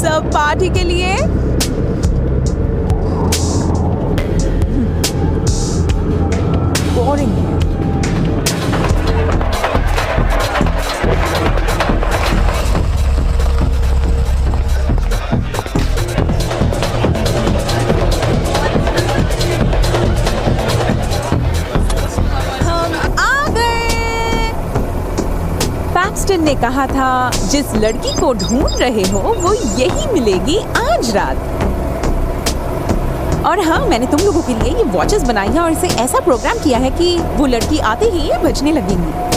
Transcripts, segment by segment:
सब पार्टी के लिए। बोरिंग है। पैक्सटन ने कहा था जिस लड़की को ढूंढ रहे हो वो यही मिलेगी आज रात। और हाँ, मैंने तुम लोगों के लिए ये वॉचेस बनाई है और इसे ऐसा प्रोग्राम किया है कि वो लड़की आते ही ये बजने लगेंगी।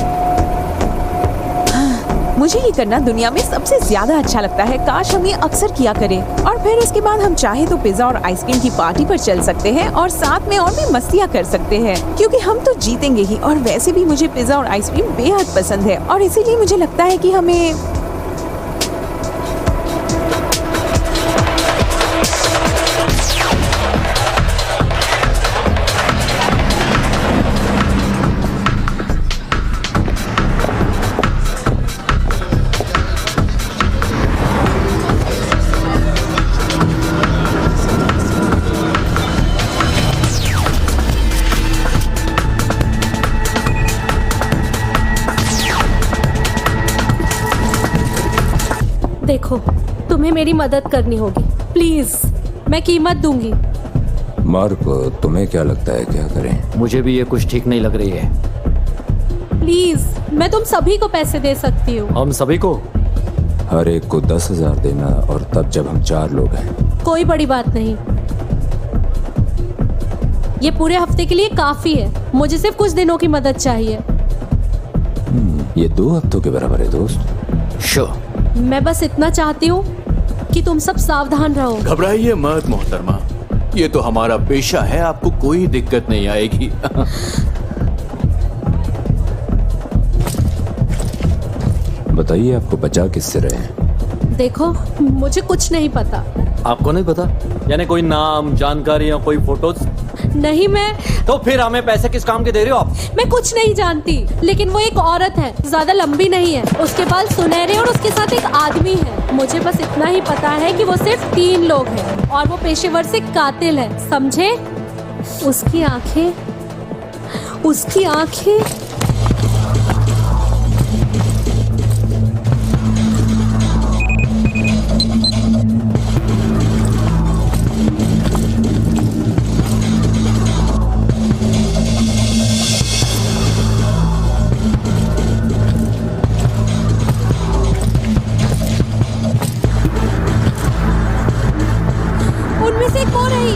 मुझे ये करना दुनिया में सबसे ज्यादा अच्छा लगता है। काश हम ये अक्सर किया करें। और फिर इसके बाद हम चाहे तो पिज्जा और आइसक्रीम की पार्टी पर चल सकते हैं और साथ में और भी मस्तियाँ कर सकते हैं, क्योंकि हम तो जीतेंगे ही। और वैसे भी मुझे पिज्जा और आइसक्रीम बेहद पसंद है और इसीलिए मुझे लगता है कि हमें देखो, तुम्हें मेरी मदद करनी होगी प्लीज। मैं कीमत दूंगी। मार्क, तुम्हें क्या लगता है क्या करें? मुझे भी ये कुछ ठीक नहीं लग रही है। प्लीज, मैं तुम सभी को पैसे दे सकती हूँ। हम सभी को? हर एक को 10,000 देना, और तब जब हम 4 लोग हैं। कोई बड़ी बात नहीं, ये पूरे हफ्ते के लिए काफी है। मुझे सिर्फ कुछ दिनों की मदद चाहिए। ये 2 हफ्तों के बराबर है दोस्त। श्योर। मैं बस इतना चाहती हूँ कि तुम सब सावधान रहो। घबराइए मत मोहतरमा, ये तो हमारा पेशा है, आपको कोई दिक्कत नहीं आएगी। बताइए, आपको बचा किससे रहे हैं? देखो, मुझे कुछ नहीं पता। आपको नहीं पता? यानी कोई नाम, जानकारी या कोई फोटोज? नहीं। मैं तो फिर हमें पैसे किस काम के दे रहे हो आप? मैं कुछ नहीं जानती, लेकिन वो एक औरत है, ज्यादा लंबी नहीं है, उसके बाल सुनहरे और उसके साथ एक आदमी है। मुझे बस इतना ही पता है कि वो सिर्फ 3 लोग हैं और वो पेशेवर से कातिल है, समझे? उसकी आंखें उनमें से एक वो रही।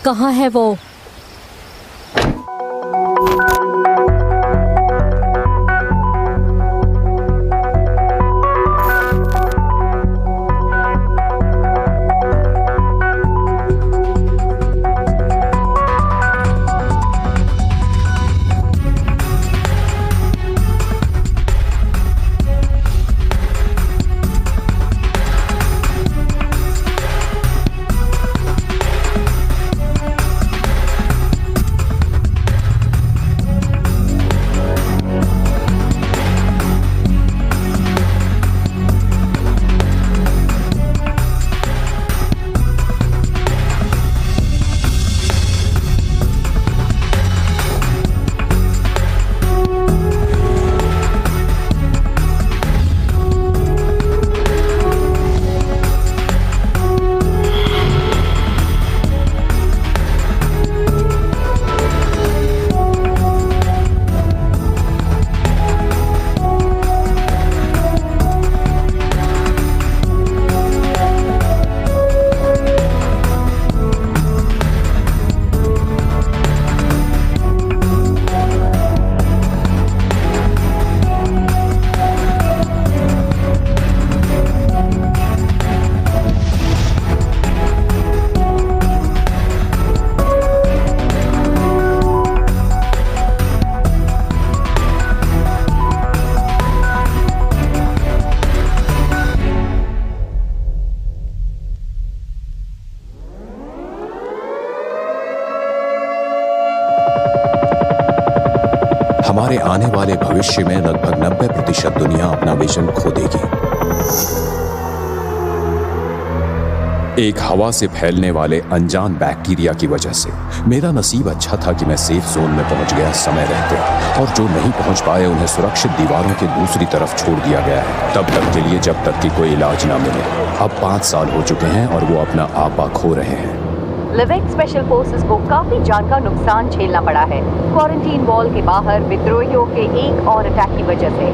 कहाँ है वो? हमारे आने वाले भविष्य में लगभग 90% दुनिया अपना विजन खो देगी। एक हवा से फैलने वाले अनजान बैक्टीरिया की वजह से। मेरा नसीब अच्छा था कि मैं सेफ जोन में पहुंच गया समय रहते, और जो नहीं पहुंच पाए उन्हें सुरक्षित दीवारों के दूसरी तरफ छोड़ दिया गया है, तब तक के लिए जब तक कि कोई इलाज ना मिले। अब 5 साल हो चुके हैं और वो अपना आपा खो रहे हैं। लिविंग स्पेशल फोर्सेस को काफी जान का नुकसान झेलना पड़ा है क्वारंटीन वॉल के बाहर विद्रोहियों के एक और अटैक की वजह से।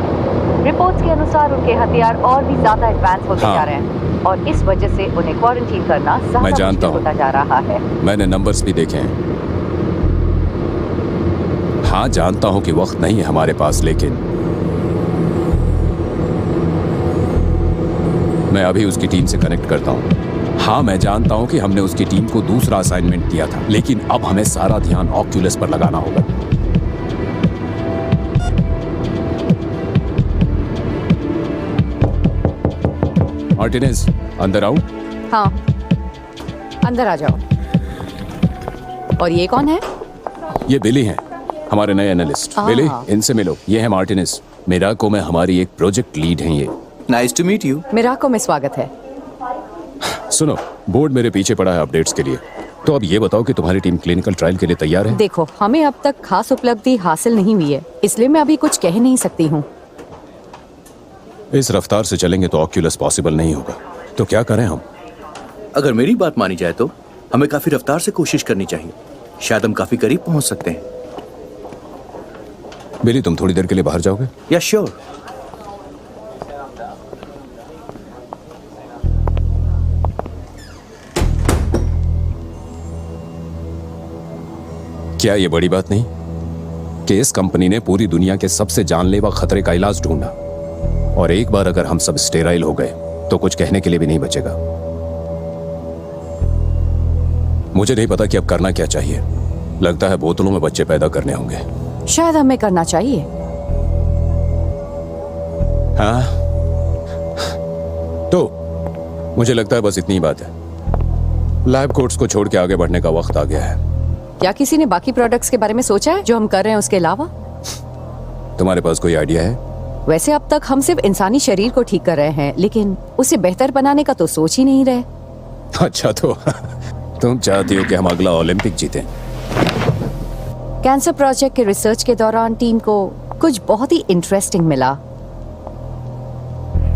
रिपोर्ट्स के अनुसार उनके हथियार और भी ज्यादा एडवांस होते जा रहे हैं और इस वजह से उन्हें क्वारंटीन करना ज्यादा मुश्किल होता जा रहा है। मैंने नंबर्स भी देखे हैं। हाँ, जानता हूं कि वक्त नहीं है हमारे पास, लेकिन मैं अभी उसकी टीम से कनेक्ट करता हूं। हाँ, मैं जानता हूं कि हमने उसकी टीम को दूसरा असाइनमेंट दिया था, लेकिन अब हमें सारा ध्यान ऑक्यूलस पर लगाना होगा। मार्टिनेज, अंदर आओ। हाँ, अंदर आ जाओ। और ये कौन है? ये बिली हैं, हमारे नए एनालिस्ट। बिली, इनसे मिलो। ये है मार्टिनेज, मिराको में हमारी एक प्रोजेक्ट लीड हैं ये। Nice to meet you. मिराको में स्वागत है। सुनो, बोर्ड मेरे पीछे पड़ा है अपडेट्स के लिए, तो अब ये बताओ कि तुम्हारी टीम क्लिनिकल ट्रायल के लिए तैयार है? देखो, हमें अब तक खास उपलब्धि हासिल नहीं हुई है, इसलिए मैं अभी कुछ कह नहीं सकती हूँ। इस रफ्तार से चलेंगे तो ऑक्यूलस पॉसिबल नहीं होगा, तो क्या करें हम? अगर मेरी बात मानी जाए तो हमें काफी रफ्तार से कोशिश करनी चाहिए, शायद हम काफी करीब पहुंच सकते हैं। बिली, तुम थोड़ी देर के लिए बाहर जाओगे? या श्योर। क्या ये बड़ी बात नहीं कि इस कंपनी ने पूरी दुनिया के सबसे जानलेवा खतरे का इलाज ढूंढा, और एक बार अगर हम सब स्टेराइल हो गए तो कुछ कहने के लिए भी नहीं बचेगा। मुझे नहीं पता कि अब करना क्या चाहिए। लगता है बोतलों में बच्चे पैदा करने होंगे। शायद हमें करना चाहिए। हाँ, तो मुझे लगता है बस इतनी ही बात है। लैब कोट्स को छोड़ के आगे बढ़ने का वक्त आ गया है। क्या किसी ने बाकी प्रोडक्ट्स के बारे में सोचा है जो हम कर रहे हैं उसके अलावा? तुम्हारे पास कोई आइडिया है? वैसे अब तक हम सिर्फ इंसानी शरीर को ठीक कर रहे हैं, लेकिन उसे बेहतर बनाने का तो सोच ही नहीं रहे। अच्छा, तो तुम चाहती हो कि हम अगला ओलंपिक जीतें? कैंसर प्रोजेक्ट के रिसर्च के दौरान टीम को कुछ बहुत ही इंटरेस्टिंग मिला।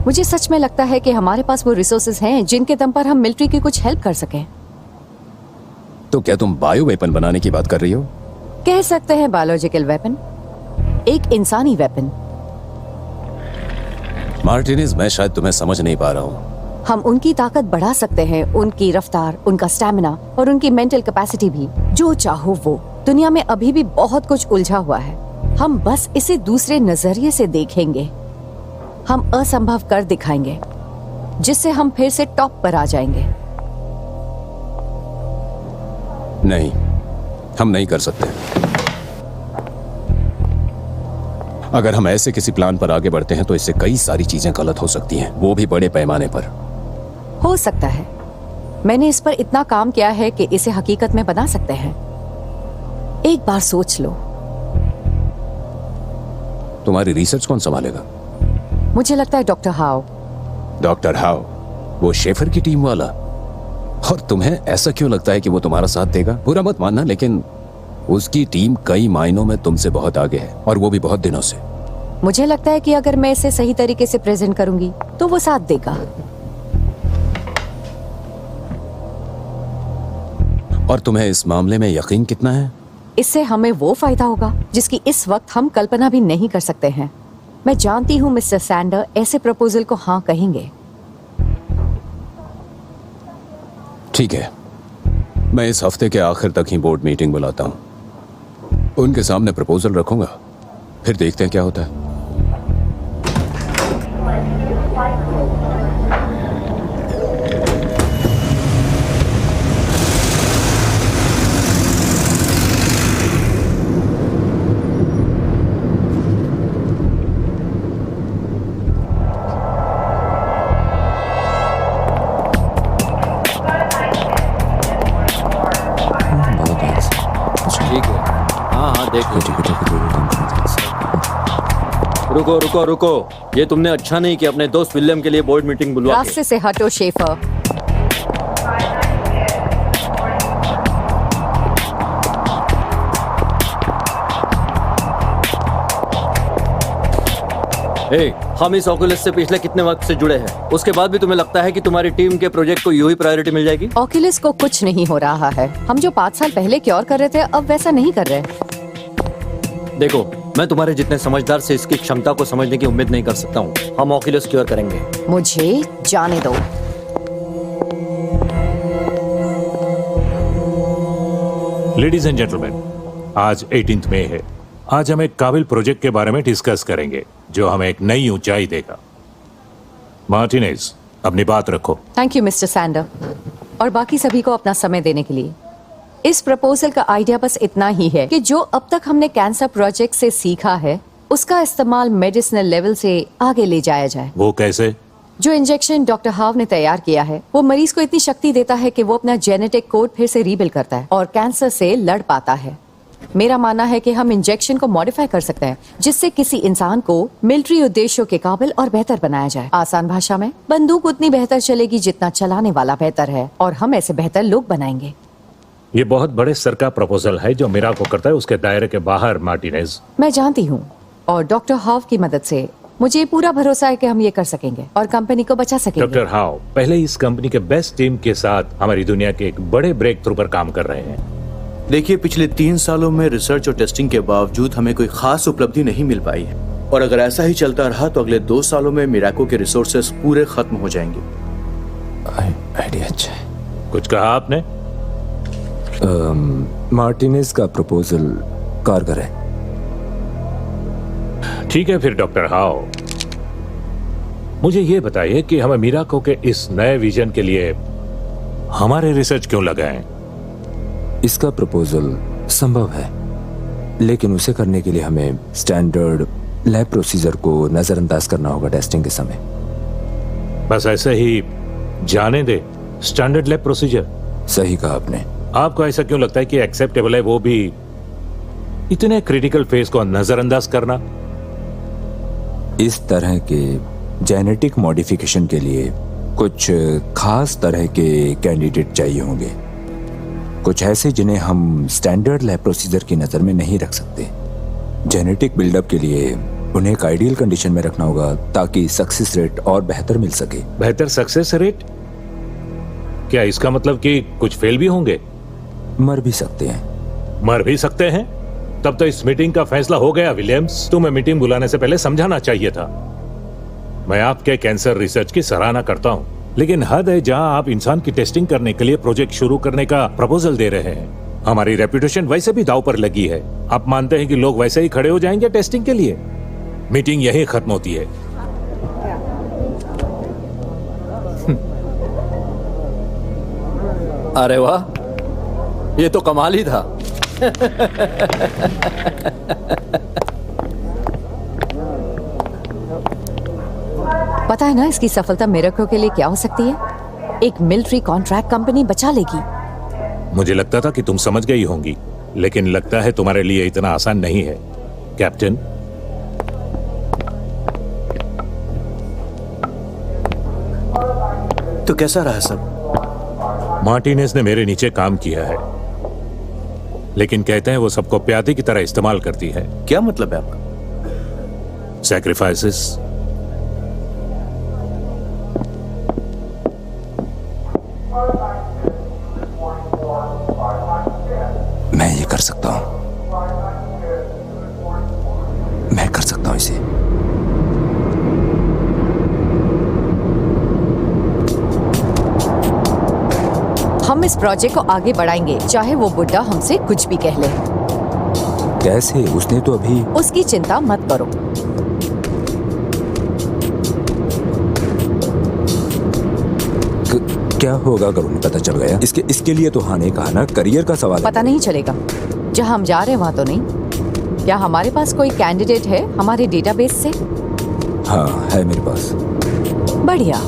मुझे सच में लगता है कि हमारे पास वो रिसोर्सेज हैं जिनके दम पर हम मिलिट्री की कुछ हेल्प कर सकें। तो क्या तुम बायो वेपन बनाने की बात कर रही हो? कह सकते हैं बायोलॉजिकल वेपन, एक इंसानी वेपन। मार्टिनेज, मैं शायद तुम्हें समझ नहीं पा रहा हूँ। हम उनकी ताकत बढ़ा सकते हैं, उनकी रफ्तार, उनका स्टैमिना और उनकी मेंटल कैपेसिटी भी। जो चाहो वो। दुनिया में अभी भी बहुत कुछ उलझा हुआ है, हम बस इसे दूसरे नजरिए से देखेंगे। हम असंभव कर दिखाएंगे, जिससे हम फिर से टॉप पर आ जाएंगे। नहीं, हम नहीं कर सकते। अगर हम ऐसे किसी प्लान पर आगे बढ़ते हैं तो इससे कई सारी चीजें गलत हो सकती हैं, वो भी बड़े पैमाने पर। हो सकता है। मैंने इस पर इतना काम किया है कि इसे हकीकत में बना सकते हैं। एक बार सोच लो। तुम्हारी रिसर्च कौन संभालेगा? मुझे लगता है डॉक्टर हाउ। Doctor how? वो शेफर की टीम वाला? और तुम्हें ऐसा क्यों लगता है कि वो तुम्हारा साथ देगा? बुरा मत मानना, लेकिन उसकी टीम कई मायनों में तुमसे बहुत आगे है, और वो भी बहुत दिनों से। मुझे लगता है कि अगर मैं इसे सही तरीके से प्रेजेंट करूंगी तो वो साथ देगा। और तुम्हें इस मामले में यकीन कितना है? इससे हमें वो फायदा होगा जिसकी इस वक्त हम कल्पना भी नहीं कर सकते हैं। मैं जानती हूँ मिस्टर सैंडर ऐसे प्रपोजल को हाँ कहेंगे। ठीक है, मैं इस हफ्ते के आखिर तक ही बोर्ड मीटिंग बुलाता हूँ, उनके सामने प्रपोजल रखूंगा, फिर देखते हैं क्या होता है। ठीक है, हाँ हाँ देख रुको रुको रुको, ये तुमने अच्छा नहीं किया अपने दोस्त विलियम के लिए बोर्ड मीटिंग बुलवा के। रास्ते से हटो शेफर। हम इस ऑक्यूलस से पिछले कितने वक्त से जुड़े हैं, उसके बाद भी तुम्हें लगता है कि तुम्हारी टीम के प्रोजेक्ट को यूं ही प्रायोरिटी मिल जाएगी? ऑक्यूलस को कुछ नहीं हो रहा है। हम जो 5 साल पहले क्योर कर रहे थे अब वैसा नहीं कर रहे। देखो, मैं तुम्हारे जितने समझदार से इसकी क्षमता को समझने की उम्मीद नहीं कर सकता हूँ। हम ऑक्यूलस क्योर करेंगे। मुझे जाने दो। लेडीज एंड जेंटलमैन, आज 18 मई है। आज हम एक काबिल प्रोजेक्ट के बारे में डिस्कस करेंगे जो हमें एक नई ऊंचाई देगा। मार्टिनेज, अपनी बात रखो। थैंक यू मिस्टर सैंडर और बाकी सभी को अपना समय देने के लिए। इस प्रपोजल का आइडिया बस इतना ही है कि जो अब तक हमने कैंसर प्रोजेक्ट से सीखा है उसका इस्तेमाल मेडिसिनल लेवल से आगे ले जाया जाए। वो कैसे? जो इंजेक्शन डॉक्टर हाव ने तैयार किया है वो मरीज को इतनी शक्ति देता है कि वो अपना जेनेटिक कोड फिर से रीबिल्ड करता है और कैंसर से लड़ पाता है। मेरा मानना है कि हम इंजेक्शन को मॉडिफाई कर सकते हैं जिससे किसी इंसान को मिलिट्री उद्देश्यों के काबिल और बेहतर बनाया जाए। आसान भाषा में, बंदूक उतनी बेहतर चलेगी जितना चलाने वाला बेहतर है और हम ऐसे बेहतर लोग बनाएंगे। ये बहुत बड़े स्तर का प्रपोजल है जो मेरा को करता है उसके दायरे के बाहर। मार्टिनेज, मैं जानती हूँ और डॉक्टर हाव की मदद से मुझे पूरा भरोसा है कि हम ये कर सकेंगे और कंपनी को बचा सकेंगे। डॉक्टर हाव पहले इस कंपनी के बेस्ट टीम के साथ हमारी दुनिया के एक बड़े ब्रेक थ्रू पर काम कर रहे हैं। देखिए, पिछले 3 सालों में रिसर्च और टेस्टिंग के बावजूद हमें कोई खास उपलब्धि नहीं मिल पाई है और अगर ऐसा ही चलता रहा तो अगले 2 सालों में मिराको के रिसोर्सेस पूरे खत्म हो जाएंगे। आइडिया अच्छा है। कुछ कहा आपने? मार्टिनेज का प्रपोजल कारगर है। ठीक है फिर डॉक्टर हाव, मुझे ये बताइए कि हमें मिराको के इस नए विजन के लिए हमारे रिसर्च क्यों लगाएं? इसका प्रपोजल संभव है लेकिन उसे करने के लिए हमें स्टैंडर्ड लैब प्रोसीजर को नजरअंदाज करना होगा टेस्टिंग के समय। बस ऐसे ही जाने दे स्टैंडर्ड लैब प्रोसीजर? सही कहा आपने। आपको ऐसा क्यों लगता है कि एक्सेप्टेबल है वो भी इतने क्रिटिकल फेज को नजरअंदाज करना? इस तरह के जेनेटिक मॉडिफिकेशन के लिए कुछ खास तरह के कैंडिडेट चाहिए होंगे, कुछ ऐसे जिन्हें हम स्टैंडर्ड लैब प्रोसीजर की नजर में नहीं रख सकते। जेनेटिक बिल्डअप के लिए उन्हें एक आइडियल कंडीशन में रखना होगा ताकि सक्सेस रेट और बेहतर मिल सके। बेहतर सक्सेस रेट? क्या इसका मतलब कि कुछ फेल भी होंगे? मर भी सकते हैं। मर भी सकते हैं? तब तो इस मीटिंग का फैसला हो गया विलियम्स। तुम्हें मीटिंग बुलाने से पहले समझाना चाहिए था। मैं आपके कैंसर रिसर्च की सराहना करता हूं लेकिन हद है जहां आप इंसान की टेस्टिंग करने के लिए प्रोजेक्ट शुरू करने का प्रपोजल दे रहे हैं। हमारी रेपुटेशन वैसे भी दांव पर लगी है। आप मानते हैं कि लोग वैसे ही खड़े हो जाएंगे टेस्टिंग के लिए? मीटिंग यही खत्म होती है। अरे वाह, ये तो कमाल ही था। पता है ना इसकी सफलता मिराको के लिए क्या हो सकती है? एक मिलिट्री कॉन्ट्रैक्ट कंपनी बचा लेगी। मुझे लगता था कि तुम समझ गई होंगी लेकिन लगता है तुम्हारे लिए इतना आसान नहीं है कैप्टन। तो कैसा रहा सब? मार्टिनेज ने मेरे नीचे काम किया है लेकिन कहते हैं वो सबको प्यादे की तरह इस्तेमाल करती है। क्या मतलब है आपका? सैक्रिफाइसेस। मैं ये कर सकता हूं, मैं कर सकता हूं इसे। हम इस प्रोजेक्ट को आगे बढ़ाएंगे चाहे वो बुड्ढा हमसे कुछ भी कह ले। कैसे? उसने तो अभी। उसकी चिंता मत करो। क्या होगा अगर उन्हें पता चल गया? इसके लिए तो हाँ ने कहा ना, करियर का सवाल है। पता नहीं चलेगा। जहां हम जा रहे हैं वहां तो नहीं। क्या हमारे पास कोई कैंडिडेट है हमारे डेटाबेस से? हाँ है मेरे पास। बढ़िया।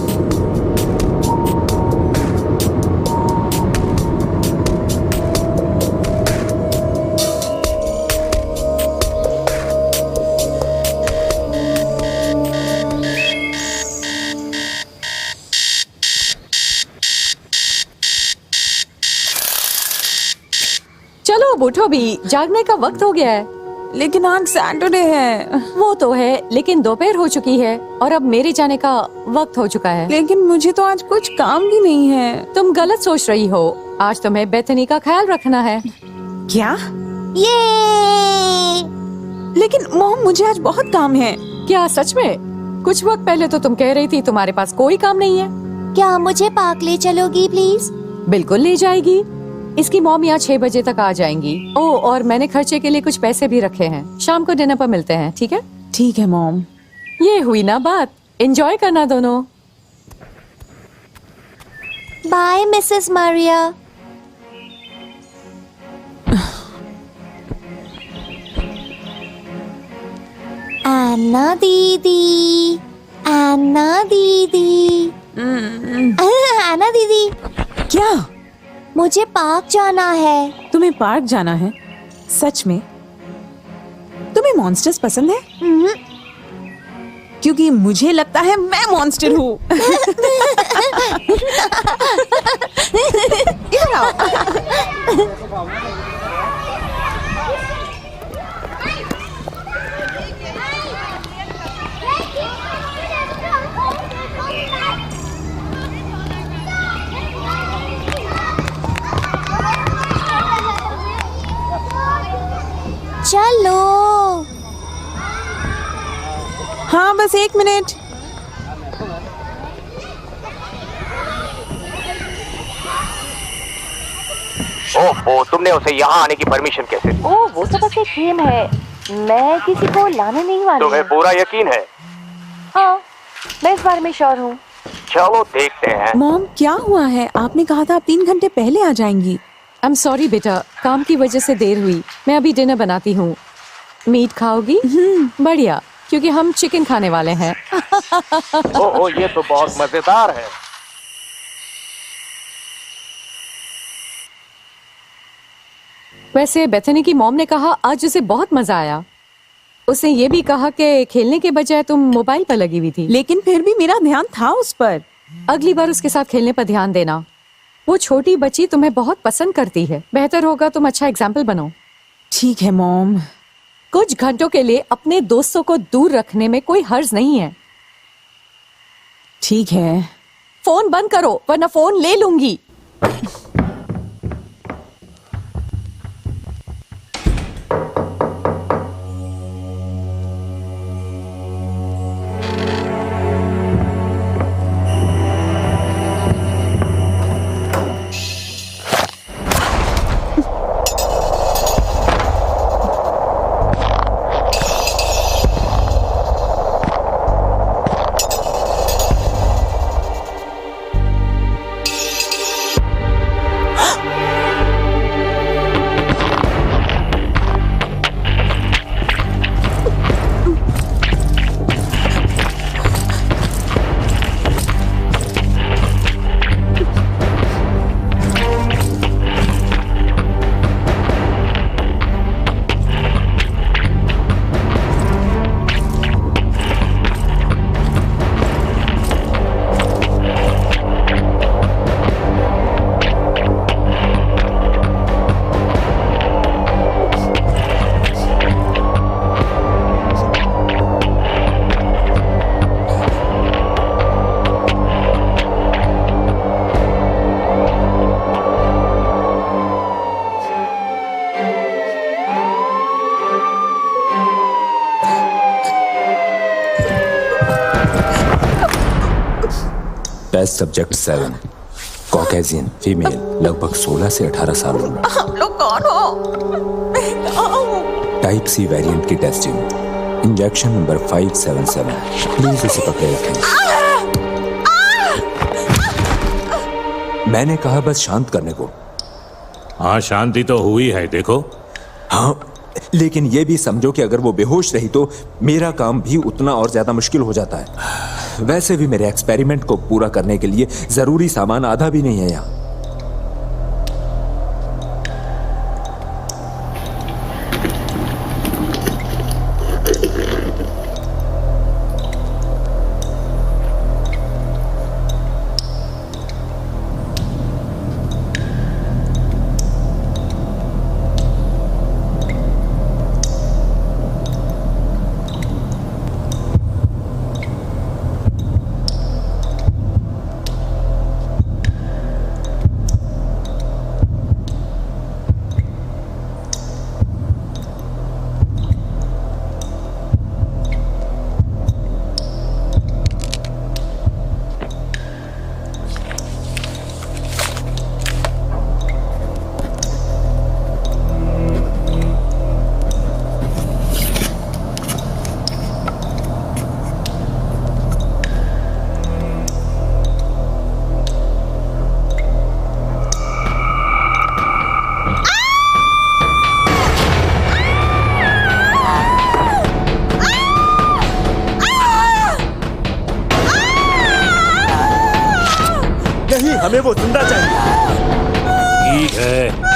अब उठो भी, जागने का वक्त हो गया है। लेकिन आज सैटरडे है। वो तो है, लेकिन दोपहर हो चुकी है और अब मेरे जाने का वक्त हो चुका है। लेकिन मुझे तो आज कुछ काम भी नहीं है। तुम गलत सोच रही हो। आज तुम्हें बेथनी का ख्याल रखना है। क्या? ये लेकिन मॉम, मुझे आज बहुत काम है। क्या सच में? कुछ वक्त पहले तो तुम कह रही थी तुम्हारे पास कोई काम नहीं है। क्या मुझे पार्क ले चलोगी प्लीज? बिल्कुल ले जाएगी। इसकी मॉम यहाँ 6 बजे तक आ जाएंगी। ओह, और मैंने खर्चे के लिए कुछ पैसे भी रखे हैं। शाम को डिनर पर मिलते हैं, ठीक है? ठीक है मॉम। ये हुई ना बात। एंजॉय करना दोनों। By Mrs Maria. अन्ना दीदी, अन्ना दीदी, अन्ना दीदी, क्या? मुझे पार्क जाना है। तुम्हें पार्क जाना है? सच में? तुम्हें मॉन्स्टर्स पसंद है? क्योंकि मुझे लगता है मैं मॉन्स्टर हूँ। इधर आओ। चलो। हाँ, बस 1 मिनट। ओह, तुमने उसे यहाँ आने की परमिशन कैसे दी? ओह, वो तो बस एक गेम है। मैं किसी को लाने नहीं वाली। तुम्हें पूरा यकीन है? हाँ, मैं इस बारे में श्योर हूँ। चलो देखते हैं। मॉम, क्या हुआ है? आपने कहा था आप 3 घंटे पहले आ जाएंगी। आई एम सॉरी बेटा, काम की वजह से देर हुई। मैं अभी डिनर बनाती हूँ। मीट खाओगी? बढ़िया, क्योंकि हम चिकन खाने वाले हैं। ओह, ये तो बहुत मजेदार है। वैसे बेथनी की मॉम ने कहा आज उसे बहुत मजा आया। उसने ये भी कहा कि खेलने के बजाय तुम मोबाइल पर लगी हुई थी। लेकिन फिर भी मेरा ध्यान था उस पर। अगली बार उसके साथ खेलने पर ध्यान देना। वो छोटी बच्ची तुम्हें बहुत पसंद करती है। बेहतर होगा तुम अच्छा एग्जाम्पल बनो। ठीक है मॉम। कुछ घंटों के लिए अपने दोस्तों को दूर रखने में कोई हर्ज नहीं है। ठीक है। फोन बंद करो वरना फोन ले लूंगी। टेस्ट सब्जेक्ट 7, कॉकेजियन फीमेल, लगभग 16 से 18 साल उम्र। हम लोग कौन हो? टाइप सी वेरिएंट की टेस्टिंग, इंजेक्शन नंबर 577। प्लीज उसे पकड़े रखें। मैंने कहा बस शांत करने को। हाँ, शांति तो हुई है, देखो। हाँ, लेकिन ये भी समझो कि अगर वो बेहोश रही तो मेरा काम भी उतना और ज्यादा मुश्किल हो जाता है। वैसे भी मेरे एक्सपेरिमेंट को पूरा करने के लिए जरूरी सामान आधा भी नहीं है यहाँ। हमें वो जिंदा चाहिए। ठीक है।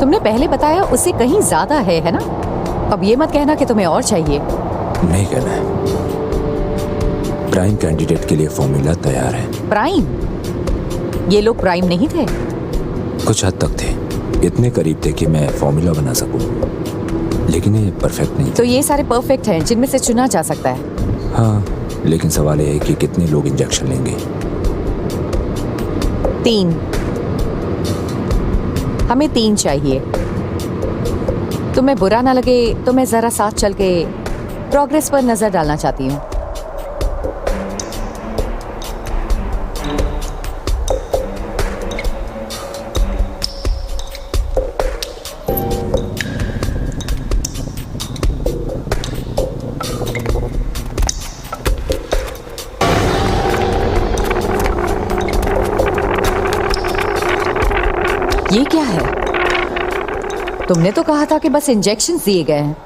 तुमने पहले बताया उससे कहीं ज्यादा है ना? अब ये मत कहना कि तुम्हें और चाहिए। नहीं कहना है। प्राइम कैंडिडेट के लिए फॉर्मूला तैयार है। प्राइम? ये लोग प्राइम नहीं थे? कुछ हद तक थे, इतने करीब थे कि मैं फॉर्मूला बना सकूं, लेकिन ये परफेक्ट नहीं थे। तो ये सारे परफेक्ट हैं जिनमें से चुना जा सकता है। हाँ, लेकिन सवाल ये है कि कितने लोग इंजेक्शन लेंगे। 3। हमें 3 चाहिए। तुम्हें बुरा ना लगे तो मैं जरा साथ चल के प्रोग्रेस पर नजर डालना चाहती हूँ। ये क्या है? तुमने तो कहा था कि बस इंजेक्शन दिए गए हैं।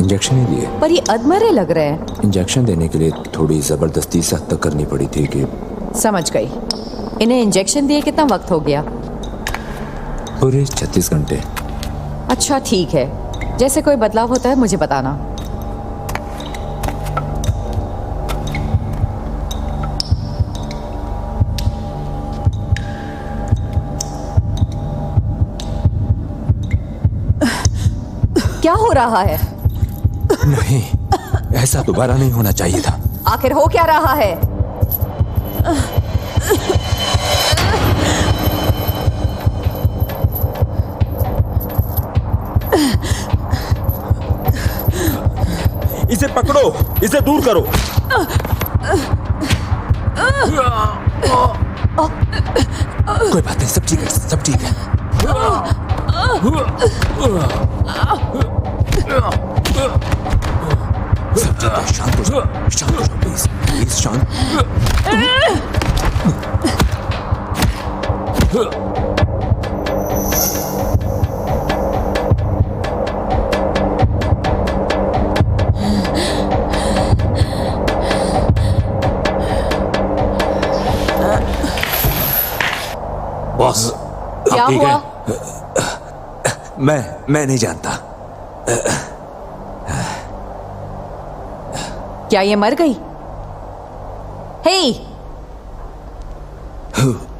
इंजेक्शन ही दिए, पर ये अधमरे लग रहे हैं। इंजेक्शन देने के लिए थोड़ी जबरदस्ती से हद तक करनी पड़ी थी कि। समझ गई। इन्हें इंजेक्शन दिए कितना वक्त हो गया? पूरे 36 घंटे। अच्छा ठीक है, जैसे कोई बदलाव होता है मुझे बताना। क्या हो रहा है? नहीं, ऐसा दोबारा नहीं होना चाहिए था। आखिर हो क्या रहा है? इसे पकड़ो, इसे दूर करो। कोई बात नहीं, सब ठीक है, सब ठीक है। सब ठीक है, शांत हो जाओ, शांत हो जाओ, प्लीज प्लीज शांत। बॉस, क्या हुआ? मैं नहीं जानता। क्या ये मर गई? हे,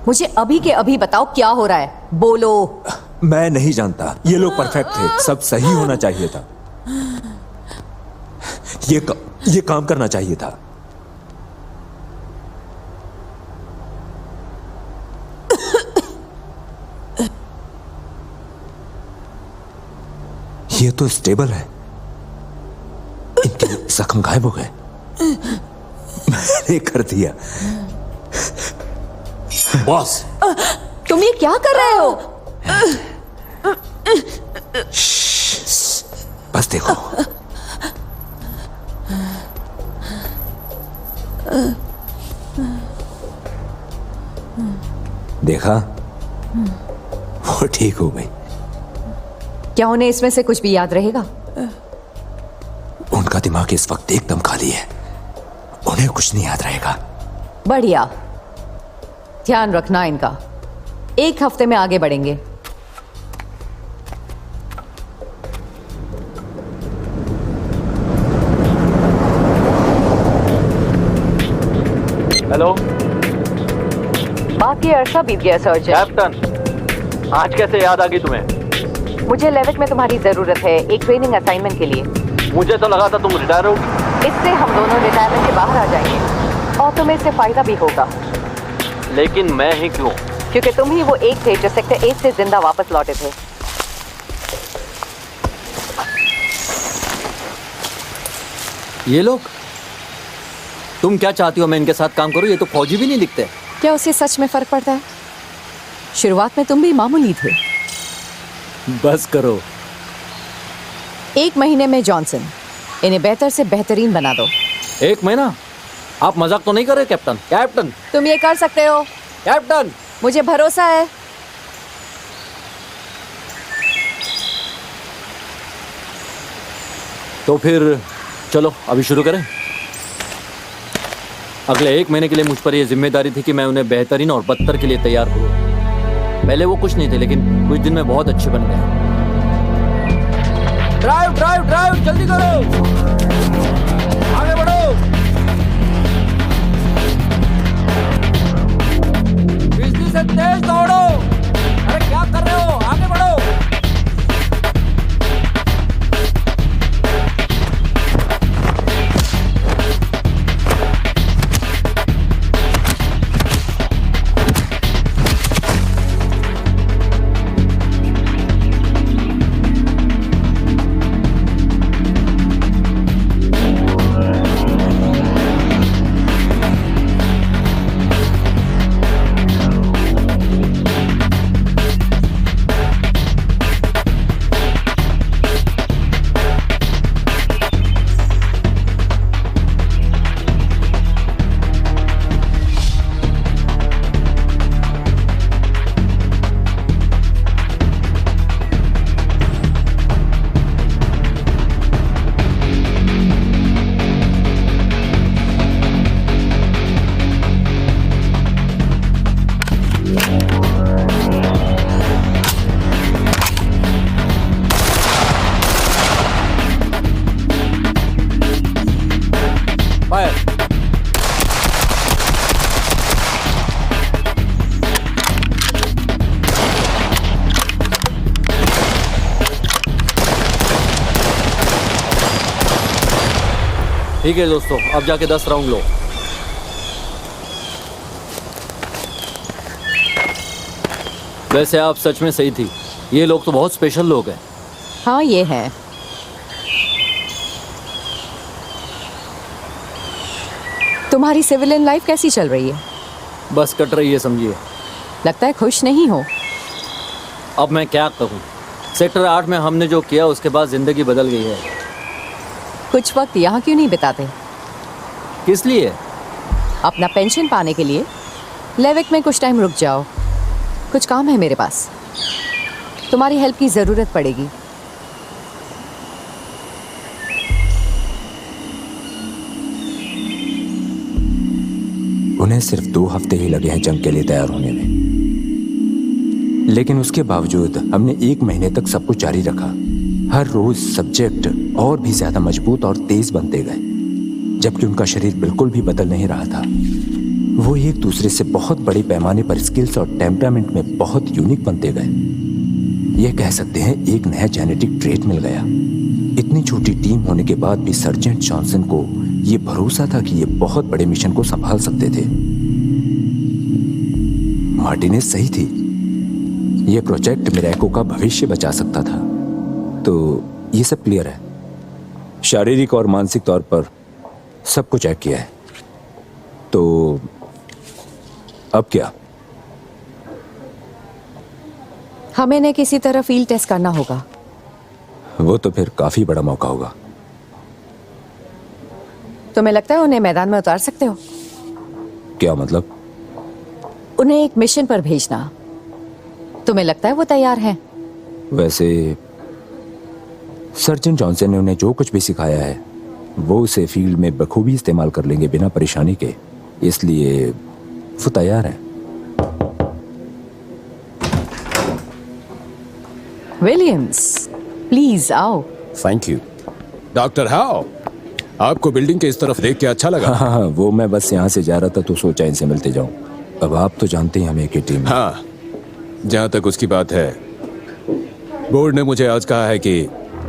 मुझे अभी के अभी बताओ क्या हो रहा है, बोलो। मैं नहीं जानता, ये लोग परफेक्ट थे, सब सही होना चाहिए था। ये काम करना चाहिए था। ये तो स्टेबल है, इनके जख्म गायब हो गए। मैंने कर दिया। बॉस, तुम ये क्या कर रहे हो? बस देखो। देखा, वो ठीक हो गई। क्या उन्हें इसमें से कुछ भी याद रहेगा? उनका दिमाग इस वक्त एकदम खाली है, उन्हें कुछ नहीं याद रहेगा। बढ़िया, ध्यान रखना इनका। 1 हफ्ते में आगे बढ़ेंगे। हेलो, बाकी अरसा बीत गया सर्जन। कैप्टन, आज कैसे याद आ गई तुम्हें? मुझे लेविट में तुम्हारी जरूरत है एक ट्रेनिंग असाइनमेंट के लिए। मुझे तो लगा था तुम रिटायर हो। इससे हम दोनों रिटायरमेंट के बाहर आ जाएंगे। और तुम्हें इससे फायदा भी होगा, लेकिन मैं ही क्यों? क्योंकि तुम ही वो एक थे जो सेक्टर 8 से जिंदा वापस लौटे थे। ये लोग? तुम क्या चाहती हो मैं इनके साथ काम करूं? ये तो फौजी भी नहीं दिखते। क्या उससे सच में फर्क पड़ता है? शुरुआत में तुम भी मामूली थे। बस करो। 1 महीने में जॉनसन, इन्हें बेहतर से बेहतरीन बना दो। 1 महीना? आप मजाक तो नहीं कर रहे कैप्टन? कैप्टन, तुम ये कर सकते हो। कैप्टन, मुझे भरोसा है। तो फिर चलो अभी शुरू करें। अगले 1 महीने के लिए मुझ पर यह जिम्मेदारी थी कि मैं उन्हें बेहतरीन और बदतर के लिए तैयार करूं। पहले वो कुछ नहीं थे, लेकिन कुछ दिन में बहुत अच्छे बन गए। ड्राइव ड्राइव ड्राइव, जल्दी करो, आगे बढ़ो, बिजली से तेज दौड़ो। अरे क्या कर रहे हो? आगे बढ़ो। ठीक है दोस्तों, अब जाके 10 राउंड लो। वैसे आप सच में सही थी, ये लोग तो बहुत स्पेशल लोग हैं। हाँ ये है। तुम्हारी सिविलियन लाइफ कैसी चल रही है? बस कट रही है समझिए। लगता है खुश नहीं हो। अब मैं क्या कहूँ, सेक्टर 8 में हमने जो किया उसके बाद जिंदगी बदल गई है। कुछ वक्त यहाँ क्यों नहीं बिताते? किस लिए? अपना पेंशन पाने के लिए। लेविक में कुछ टाइम रुक जाओ, कुछ काम है मेरे पास। तुम्हारी हेल्प की ज़रूरत पड़ेगी। उन्हें सिर्फ 2 हफ्ते ही लगे हैं जंग के लिए तैयार होने में, लेकिन उसके बावजूद हमने 1 महीने तक सब कुछ जारी रखा। हर रोज सब्जेक्ट और भी ज्यादा मजबूत और तेज बनते गए, जबकि उनका शरीर बिल्कुल भी बदल नहीं रहा था। वो एक दूसरे से बहुत बड़े पैमाने पर स्किल्स और टेम्परामेंट में बहुत यूनिक बनते गए। ये कह सकते हैं एक नया जेनेटिक ट्रेट मिल गया। इतनी छोटी टीम होने के बाद भी सर्जेंट जॉनसन को ये भरोसा था कि ये बहुत बड़े मिशन को संभाल सकते थे। मार्टिनेज सही थी, ये प्रोजेक्ट मिरेको का भविष्य बचा सकता था। तो ये सब क्लियर है। शारीरिक और मानसिक तौर पर सब कुछ चेक किया है। तो अब क्या? हमें इन्हें किसी तरह फील्ड टेस्ट करना होगा। वो तो फिर काफी बड़ा मौका होगा। तुम्हें लगता है उन्हें मैदान में उतार सकते हो? क्या मतलब? उन्हें एक मिशन पर भेजना। तुम्हें लगता है वो तैयार हैं? वैसे सर्जन जॉनसन ने उन्हें जो कुछ भी सिखाया है वो उसे फील्ड में बखूबी इस्तेमाल कर लेंगे बिना परेशानी के, इसलिए वो तैयार है। विलियम्स, प्लीज आओ। Thank you. डॉक्टर हाउ, आपको बिल्डिंग के इस तरफ देख के अच्छा लगा? हाँ, वो मैं बस यहाँ से जा रहा था तो सोचा इनसे मिलते जाऊं। अब आप तो जानते हैं हमें की टीम। हाँ, जहाँ तक उसकी बात है, बोर्ड ने मुझे आज कहा है कि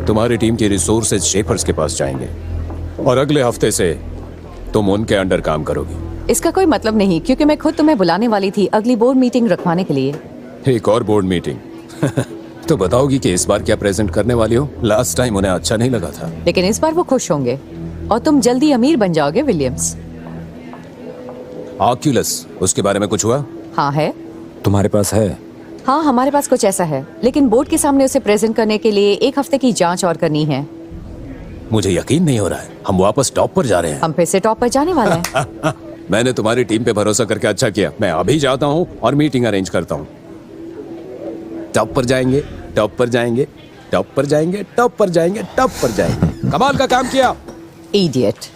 तुम्हारी टीम की रिसोर्सेज शेफर्स के पास जाएंगे और अगले हफ्ते से तुम उनके अंडर काम करोगी। इसका कोई मतलब नहीं, क्योंकि मैं खुद तुम्हें बुलाने वाली थी अगली बोर्ड मीटिंग रखवाने के लिए। एक और बोर्ड मीटिंग? तो बताओगी कि इस बार क्या प्रेजेंट करने वाली हो? लास्ट टाइम उन्हें अच्छा नहीं लगा था। लेकिन इस बार वो खुश होंगे और तुम जल्दी अमीर बन जाओगे विलियम्स। ऑक्यूलस, उसके बारे में कुछ हुआ? हाँ है। तुम्हारे पास है? हाँ, हमारे पास कुछ ऐसा है, लेकिन बोर्ड के सामने उसे प्रेजेंट करने के लिए 1 हफ्ते की जांच और करनी है। मुझे यकीन नहीं हो रहा है, हम वापस टॉप पर जा रहे हैं। हम फिर से टॉप पर जाने वाले हैं। मैंने तुम्हारी टीम पे भरोसा करके अच्छा किया। मैं अभी जाता हूँ और मीटिंग अरेंज करता हूँ। टॉप पर जाएंगे, टॉप पर जाएंगे, टॉप पर जाएंगे, टॉप पर जाएंगे, टॉप पर जाएंगे। कमाल का काम किया। इडियट।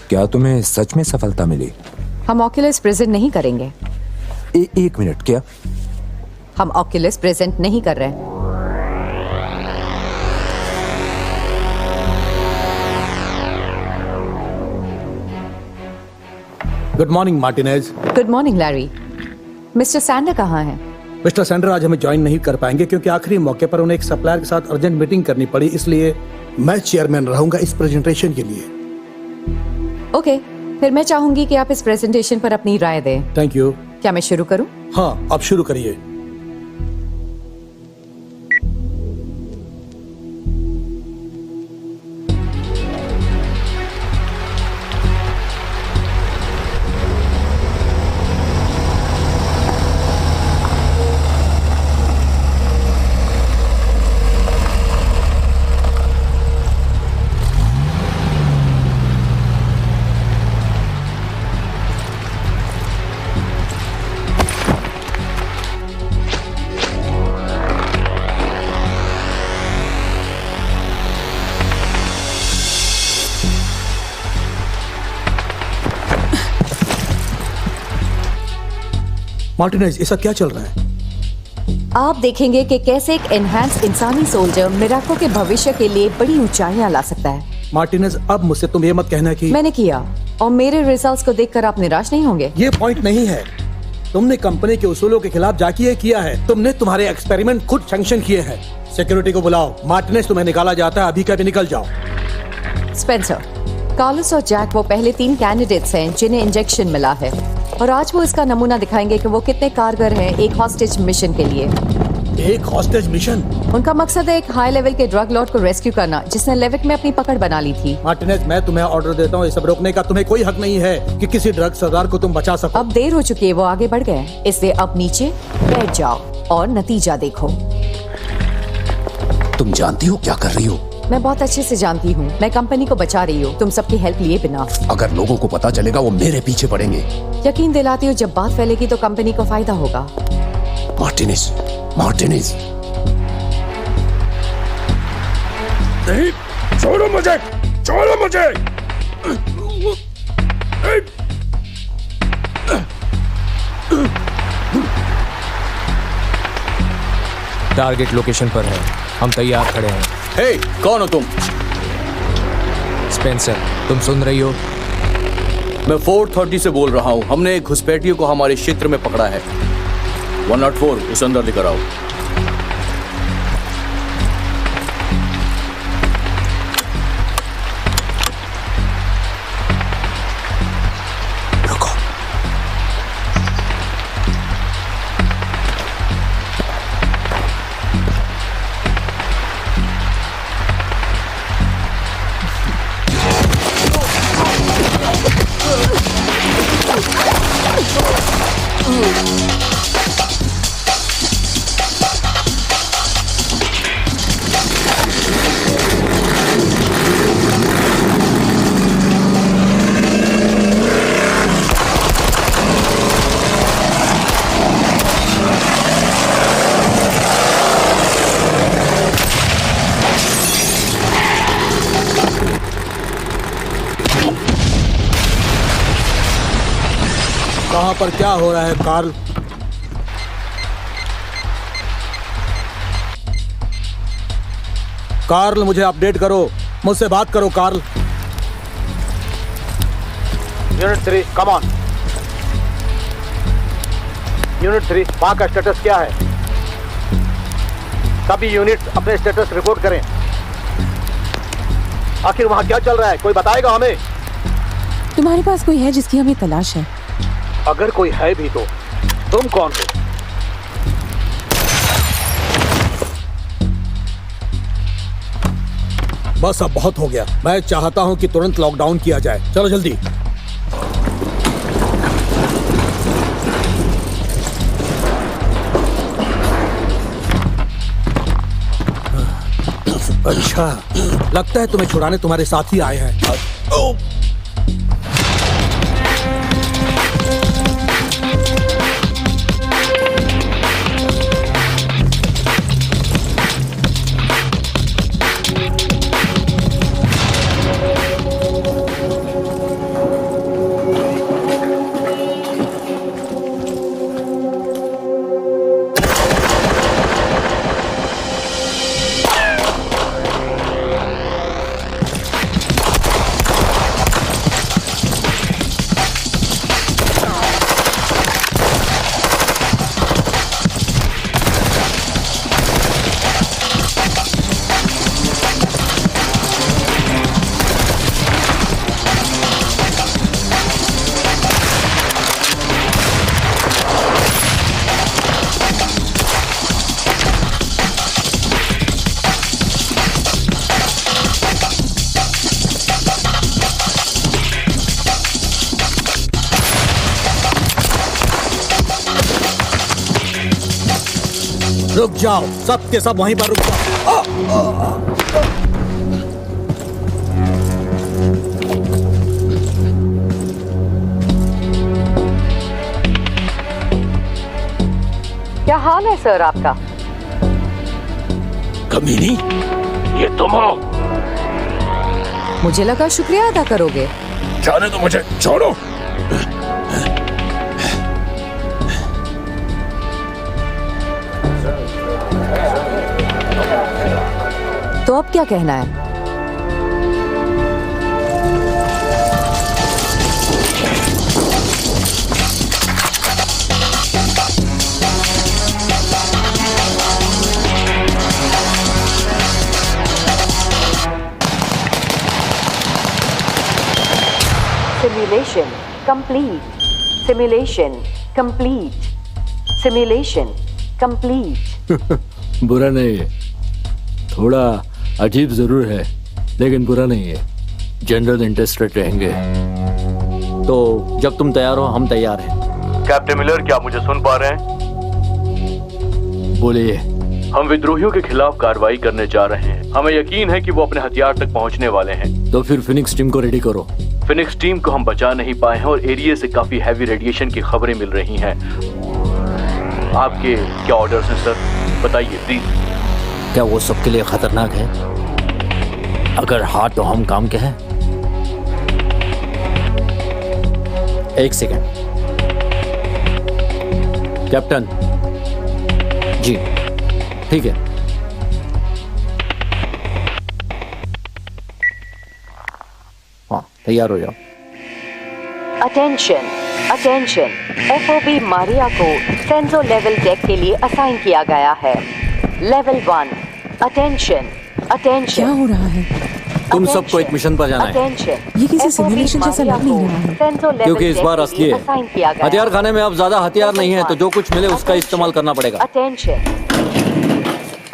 क्या तुम्हें सच में सफलता मिली? हम ऑक्यूलस प्रेजेंट नहीं करेंगे। एक मिनट, क्या? हम ऑक्यूलस प्रेजेंट नहीं कर रहे। Good morning Martinez. Good morning Larry. Mister Sander कहाँ हैं? मिस्टर सैंडर आज हमें ज्वाइन नहीं कर पाएंगे क्योंकि आखिरी मौके पर उन्हें एक सप्लायर के साथ अर्जेंट मीटिंग करनी पड़ी, इसलिए मैं चेयरमैन रहूंगा इस प्रेजेंटेशन के लिए। ओके, फिर मैं चाहूंगी कि आप इस प्रेजेंटेशन पर अपनी राय दें। Thank you. क्या मैं शुरू करूं? हाँ, आप शुरू करिए। मार्टिनेज, ऐसा क्या चल रहा है? आप देखेंगे कि कैसे एक एनहांस इंसानी सोल्जर मिराको के भविष्य के लिए बड़ी ऊंचाइयां ला सकता है। मार्टिनेज, अब मुझसे तुम ये मत कहना कि मैंने किया और मेरे रिजल्ट्स को देखकर आप निराश नहीं होंगे। ये पॉइंट नहीं है। तुमने कंपनी के उसूलों के खिलाफ जाके किया है। तुमने तुम्हारे एक्सपेरिमेंट खुद सैंक्शन किए हैं। सिक्योरिटी को बुलाओ। मार्टिनेज, तुम्हें निकाला जाता है, अभी का भी निकल जाओ। स्पेंसर, कार्लोस और जैक वो पहले 3 कैंडिडेट्स हैं जिन्हें इंजेक्शन मिला है, और आज वो इसका नमूना दिखाएंगे कि वो कितने कारगर हैं एक हॉस्टेज मिशन के लिए। एक हॉस्टेज मिशन? उनका मकसद है एक हाई लेवल के ड्रग लॉर्ड को रेस्क्यू करना जिसने लेविक में अपनी पकड़ बना ली थी। मार्टिनेज, मैं तुम्हें ऑर्डर देता हूँ, ये सब रोकने का तुम्हें कोई हक नहीं है कि किसी ड्रग सरदार को तुम बचा सको। अब देर हो चुकी है, वो आगे बढ़ गए, इसलिए अब नीचे बैठ जाओ और नतीजा देखो। तुम जानती हो क्या कर रही हो? मैं बहुत अच्छे से जानती हूँ। मैं कंपनी को बचा रही हूँ, तुम सबकी हेल्प लिए बिना। अगर लोगों को पता चलेगा वो मेरे पीछे पड़ेंगे। यकीन दिलाती हूँ, जब बात फैलेगी तो कंपनी को फायदा होगा। मार्टिनेज, मार्टिनेज, नहीं, छोड़ो मुझे, छोड़ो मुझे। टारगेट लोकेशन पर है, हम तैयार खड़े हैं। हे, कौन हो तुम? स्पेंसर, तुम सुन रही हो? मैं 430 से बोल रहा हूँ। हमने एक घुसपैठियों को हमारे क्षेत्र में पकड़ा है। 104, उसे अंदर लेकर आओ। कहाँ पर क्या हो रहा है कार्ल? कार्ल, मुझे अपडेट करो, मुझसे बात करो Carl. Unit 3, come on. Unit 3, वहां का स्टेटस क्या है? सभी यूनिट्स अपने स्टेटस रिपोर्ट करें। आखिर वहां क्या चल रहा है, कोई बताएगा हमें? तुम्हारे पास कोई है जिसकी हमें तलाश है? अगर कोई है भी तो तुम कौन हो? बस अब बहुत हो गया। मैं चाहता हूं कि तुरंत लॉकडाउन किया जाए। चलो जल्दी। अच्छा, लगता है तुम्हें छुड़ाने तुम्हारे साथी आए हैं। रुक जाओ, सब के सब वहीं पर रुक जाओ। क्या हाल है सर आपका? कमीनी, ये तुम हो? मुझे लगा शुक्रिया अदा करोगे। जाने दो मुझे, छोड़ो। तो अब क्या कहना है? Simulation complete. Simulation complete. Simulation complete. बुरा नहीं है, थोड़ा अजीब जरूर है लेकिन बुरा नहीं है। जनरल इंटरेस्टेड रहेंगे तो जब तुम तैयार हो हम तैयार हैं। कैप्टन मिलर, क्या आप मुझे सुन पा रहे हैं? बोलिए। हम विद्रोहियों के खिलाफ कार्रवाई करने जा रहे हैं। हमें यकीन है कि वो अपने हथियार तक पहुंचने वाले हैं। तो फिर फिनिक्स टीम को रेडी करो। फिनिक्स टीम को हम बचा नहीं पाए हैं और एरिया से काफी हैवी रेडिएशन की खबरें मिल रही हैं। आपके क्या ऑर्डर्स हैं सर? बताइए प्लीज। क्या वो सबके लिए खतरनाक है? अगर हाँ तो हम काम के हैं। एक सेकंड। कैप्टन जी, ठीक है। हाँ, तैयार हो जाओ। Attention, attention. FOB मारिया को सेंसो लेवल डेक के लिए असाइन किया गया है। लेवल 1। Attention, attention. क्या हो रहा है? तुम सबको एक मिशन पर जाना है। ये किसी सिमुलेशन जैसा लग नहीं रहा है। क्योंकि इस बार असली है। हथियार खाने में अब ज्यादा हथियार नहीं है तो जो कुछ मिले उसका इस्तेमाल करना पड़ेगा। अटेंशन,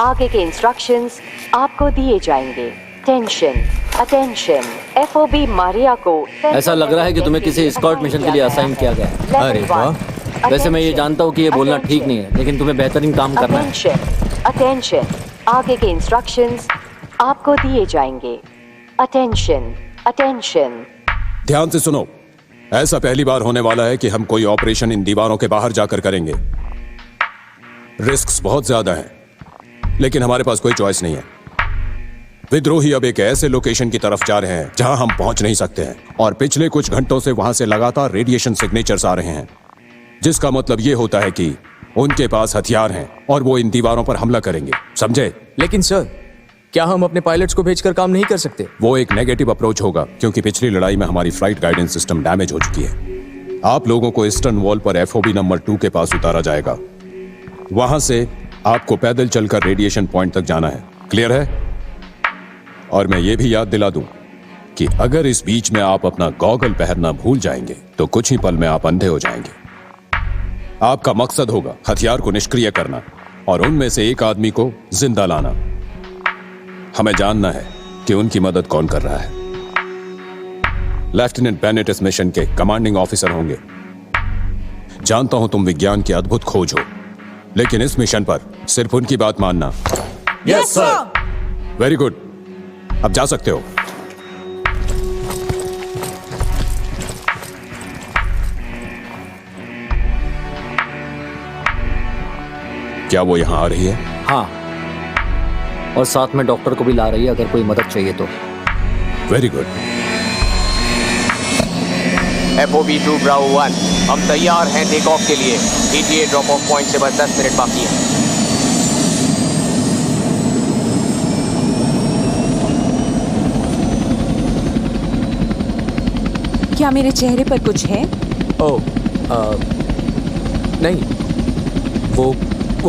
आगे के इंस्ट्रक्शंस आपको दिए जाएंगे। Tension, attention. FOB मारिया को ऐसा लग रहा है कि तुम्हें किसी एस्कॉर्ट मिशन के लिए असाइन किया गया है। अरे वाह। वैसे मैं ये जानता हूँ कि ये बोलना ठीक नहीं है लेकिन तुम्हें बेहतरीन काम करना है। अटेंशन, आगे के इंस्ट्रक्शंस आपको दिए जाएंगे। Attention, attention. ध्यान से सुनो, ऐसा पहली बार होने वाला है कि हम कोई ऑपरेशन इन दीवारों के बाहर जाकर करेंगे। रिस्क्स बहुत ज्यादा हैं, लेकिन हमारे पास कोई चॉइस नहीं है। विद्रोही अब एक ऐसे लोकेशन की तरफ जा रहे हैं जहां हम पहुंच नहीं सकते हैं और पिछले कुछ घंटों से वहां से लगातार रेडिएशन सिग्नेचर्स आ रहे हैं, जिसका मतलब यह होता है कि उनके पास हथियार हैं और वो इन दीवारों पर हमला करेंगे। समझे? लेकिन सर, क्या हम अपने पायलट्स को भेजकर काम नहीं कर सकते? वो एक नेगेटिव अप्रोच होगा क्योंकि पिछली लड़ाई में हमारी फ्लाइट गाइडेंस सिस्टम डैमेज हो चुकी है। आप लोगों को ईस्टर्न वॉल पर FOB नंबर 2 के पास उतारा जाएगा। वहां से आपको पैदल चलकर रेडिएशन पॉइंट तक जाना है। क्लियर है? और मैं ये भी याद दिला दूं कि अगर इस बीच में आप अपना गॉगल पहनना भूल जाएंगे तो कुछ ही पल में आप अंधे हो जाएंगे। आपका मकसद होगा हथियार को निष्क्रिय करना और उनमें से एक आदमी को जिंदा लाना। हमें जानना है कि उनकी मदद कौन कर रहा है। लेफ्टिनेंट बेनेट इस मिशन के कमांडिंग ऑफिसर होंगे। जानता हूं तुम विज्ञान की अद्भुत खोज हो, लेकिन इस मिशन पर सिर्फ उनकी बात मानना। Yes sir. वेरी गुड, अब जा सकते हो। क्या वो यहां आ रही है? हाँ, और साथ में डॉक्टर को भी ला रही है अगर कोई मदद चाहिए तो। Very good. FOB2 ब्रावो 1, हम तैयार हैं टेक ऑफ के लिए। ETA ड्रॉप ऑफ पॉइंट से बस 10 मिनट बाकी है। क्या मेरे चेहरे पर कुछ है? ओह, नहीं, वो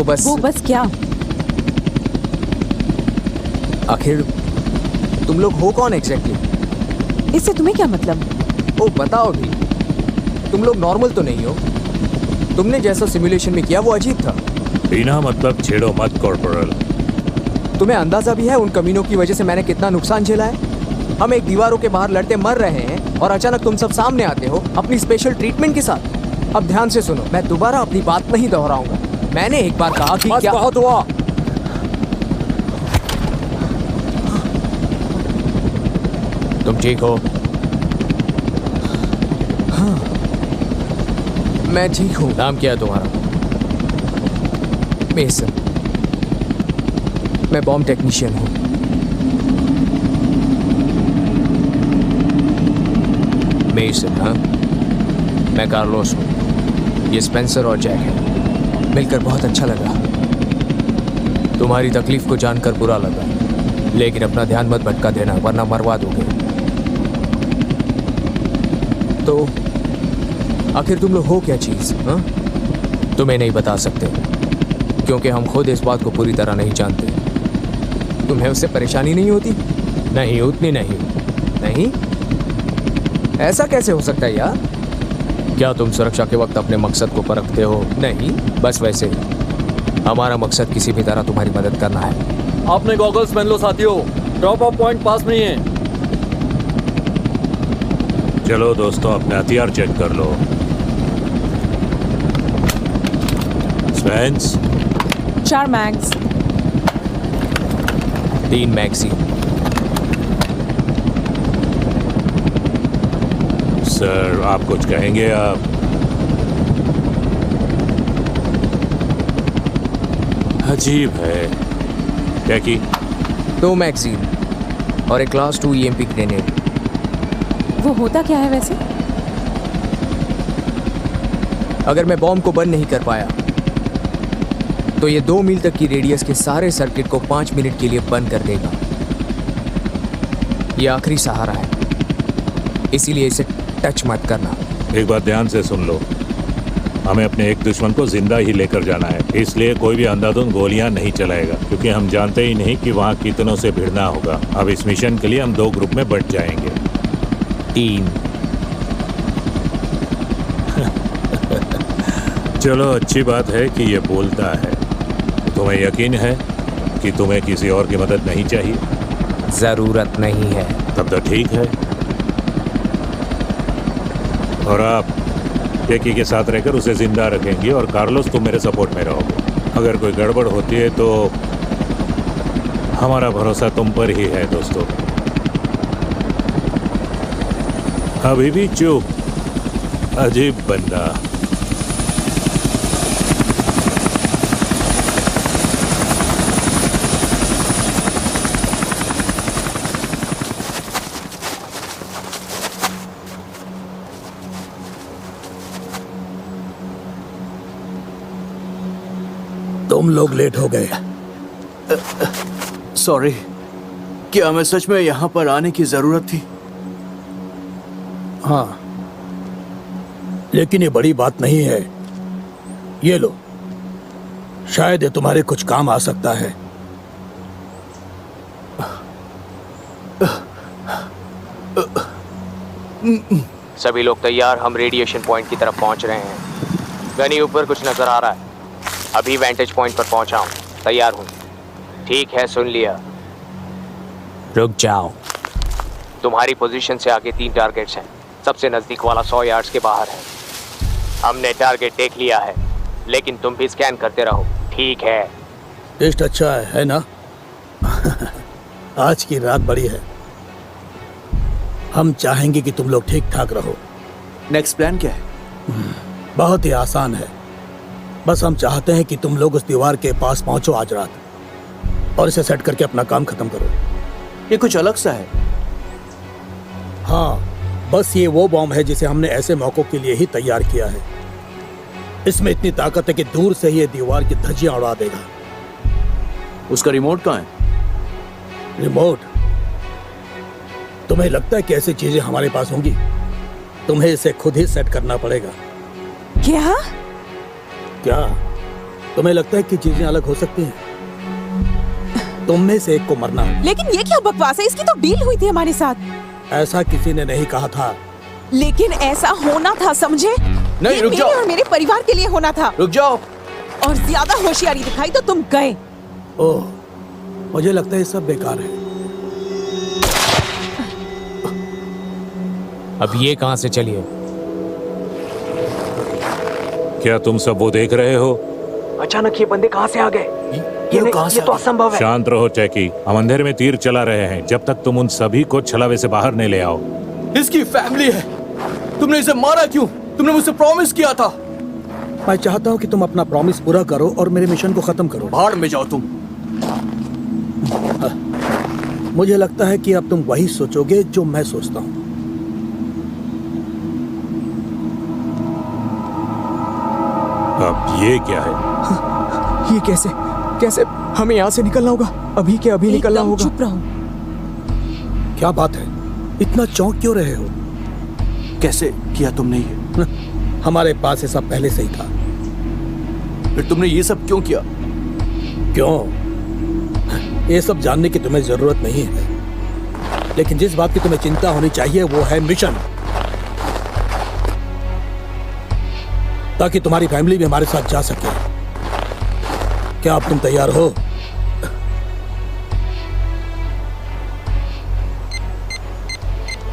बस क्या? आखिर तुम लोग हो कौन एग्जैक्टली? इससे तुम्हें क्या मतलब? ओ बताओ भी, तुम लोग नॉर्मल तो नहीं हो? तुमने जैसा सिमुलेशन में किया वो अजीब था। बिना मतलब छेड़ो मत कॉर्पोरल। तुम्हें अंदाजा भी है उन कमीनों की वजह से मैंने कितना नुकसान झेला है? हम एक दीवारों के बाहर लड़ते मर रहे हैं और अचानक तुम सब सामने आते हो अपनी स्पेशल ट्रीटमेंट के साथ। अब ध्यान से सुनो, मैं दोबारा अपनी बात नहीं दोहराऊंगा। मैंने एक बार कहा कि क्या बहुत हुआ। तुम ठीक हो? हाँ, मैं ठीक हूँ। नाम क्या है तुम्हारा? मेसन। मैं बॉम्ब टेक्नीशियन हूँ। मेसन? हाँ, मैं कार्लोस हूँ। ये स्पेंसर और जैक है। मिलकर बहुत अच्छा लगा। तुम्हारी तकलीफ को जानकर बुरा लगा, लेकिन अपना ध्यान मत भटका देना वरना मरवा दोगे। तो आखिर तुम लोग हो क्या चीज? हाँ, तुम्हें नहीं बता सकते क्योंकि हम खुद इस बात को पूरी तरह नहीं जानते। तुम्हें उससे परेशानी नहीं होती? नहीं, उतनी नहीं। नहीं? ऐसा कैसे हो सकता है यार? क्या तुम सुरक्षा के वक्त अपने मकसद को परखते हो? नहीं, बस वैसे ही। हमारा मकसद किसी भी तरह तुम्हारी मदद करना है। आपने गॉगल्स पहन लो साथियों, ड्रॉप ऑफ पॉइंट पास नहीं है। चलो दोस्तों, अपने हथियार चेक कर लो। स्पेंस 4 मैग्स। 3 मैगजीन। सर, आप कुछ कहेंगे? आप अजीब है। क्या की? 2 मैगजीन और एक क्लास 2 EMP ग्रेनेड। वो होता क्या है वैसे? अगर मैं बॉम्ब को बंद नहीं कर पाया तो ये 2 मील तक की रेडियस के सारे सर्किट को 5 मिनट के लिए बंद कर देगा। ये आखिरी सहारा है, इसीलिए इसे टच मत करना। एक बात ध्यान से सुन लो, हमें अपने एक दुश्मन को जिंदा ही लेकर जाना है, इसलिए कोई भी अंधाधुंध गोलियां नहीं चलाएगा, क्योंकि हम जानते ही नहीं कि वहाँ कितनों से भिड़ना होगा। अब इस मिशन के लिए हम 2 ग्रुप में बंट जाएंगे। 3। चलो, अच्छी बात है कि ये बोलता है। तुम्हें यकीन है कि तुम्हें किसी और की मदद नहीं चाहिए? जरूरत नहीं है। तब तो ठीक है। और आप टेकी के साथ रहकर उसे जिंदा रखेंगे और कार्लोस, तुम मेरे सपोर्ट में रहोगे। अगर कोई गड़बड़ होती है तो हमारा भरोसा तुम पर ही है दोस्तों। अभी भी चुप, अजीब बंदा। तुम लोग लेट हो गए। सॉरी, क्या हमें सच में यहाँ पर आने की जरूरत थी? हाँ, लेकिन ये बड़ी बात नहीं है। ये लो, शायद ये तुम्हारे कुछ काम आ सकता है। सभी लोग तैयार, हम रेडिएशन पॉइंट की तरफ पहुंच रहे हैं। गनी ऊपर कुछ नजर आ रहा है। अभी वेंटेज पॉइंट पर पहुंचा हूं, तैयार हूं। ठीक है, सुन लिया। रुक जाओ। तुम्हारी पोजीशन से आगे 3 टारगेट्स हैं। सबसे नजदीक वाला 100 यार्ड्स के बाहर है। हमने टारगेट देख लिया है, लेकिन तुम भी स्कैन करते रहो, ठीक है? टेस्ट अच्छा है ना? आज की रात बड़ी है। हम चाहेंगे कि तुम लोग ठीक ठाक रहो। नेक्स्ट प्लान क्या है? बहुत ही आसान है। बस हम चाहते हैं कि तुम लोग उस दीवार के पास पहुंचो आज रात और इसे सेट करके अपना काम खत्म करो। ये कुछ अलग सा है। हाँ, बस ये वो बॉम्ब है जिसे हमने ऐसे मौकों के लिए ही तैयार किया है। इसमें इतनी ताकत है कि दूर से ही ये दीवार की धज्जियां उड़ा देगा। उसका रिमोट कहाँ है? रिमोट? तुम्हें लगता है कि ऐसी चीजें हमारे पास होंगी? तुम्हें इसे खुद ही सेट करना पड़ेगा। क्या? क्या तुम्हें लगता है कि चीजें अलग हो सकती हैं? तुम में से एक को मरना। लेकिन ये क्या बकवास है? इसकी तो डील हुई थी हमारे साथ। ऐसा किसी ने नहीं कहा था। लेकिन ऐसा होना था, समझे? नहीं, रुक जाओ। मेरे और मेरे परिवार के लिए होना था। रुक जाओ। और ज्यादा होशियारी दिखाई तो तुम गए। ओह, मुझे लगता है ये सब बेकार है। अब ये कहां से चलिए? क्या तुम सब वो देख रहे हो? अचानक ये बंदे कहां से आ गए? ये तो असंभव है। शांत रहो टैकी, हम अंधेरे में तीर चला रहे हैं जब तक तुम उन सभी को छलावे से बाहर नहीं ले आओ। इसकी फैमिली है। तुमने इसे मारा क्यों? तुमने मुझसे प्रॉमिस किया था। मैं चाहता हूँ कि तुम अपना प्रॉमिस पूरा करो और मेरे मिशन को खत्म करो। भाड़ में जाओ तुम। मुझे लगता है कि अब तुम वही सोचोगे जो मैं सोचता हूँ। अब ये क्या है? ये कैसे हमें यहाँ से निकलना होगा? अभी के अभी निकलना होगा। चुप रहो। क्या बात है? इतना चौंक क्यों रहे हो? कैसे किया तुमने ये? हमारे पास ये सब पहले से ही था। फिर तुमने ये सब क्यों किया? क्यों? ये सब जानने की तुम्हें जरूरत नहीं है। लेकिन जिस बात की तुम्हें चिंता होनी चाहिए वो है मिशन, ताकि तुम्हारी फैमिली भी हमारे साथ जा सके। क्या अब तुम तैयार हो?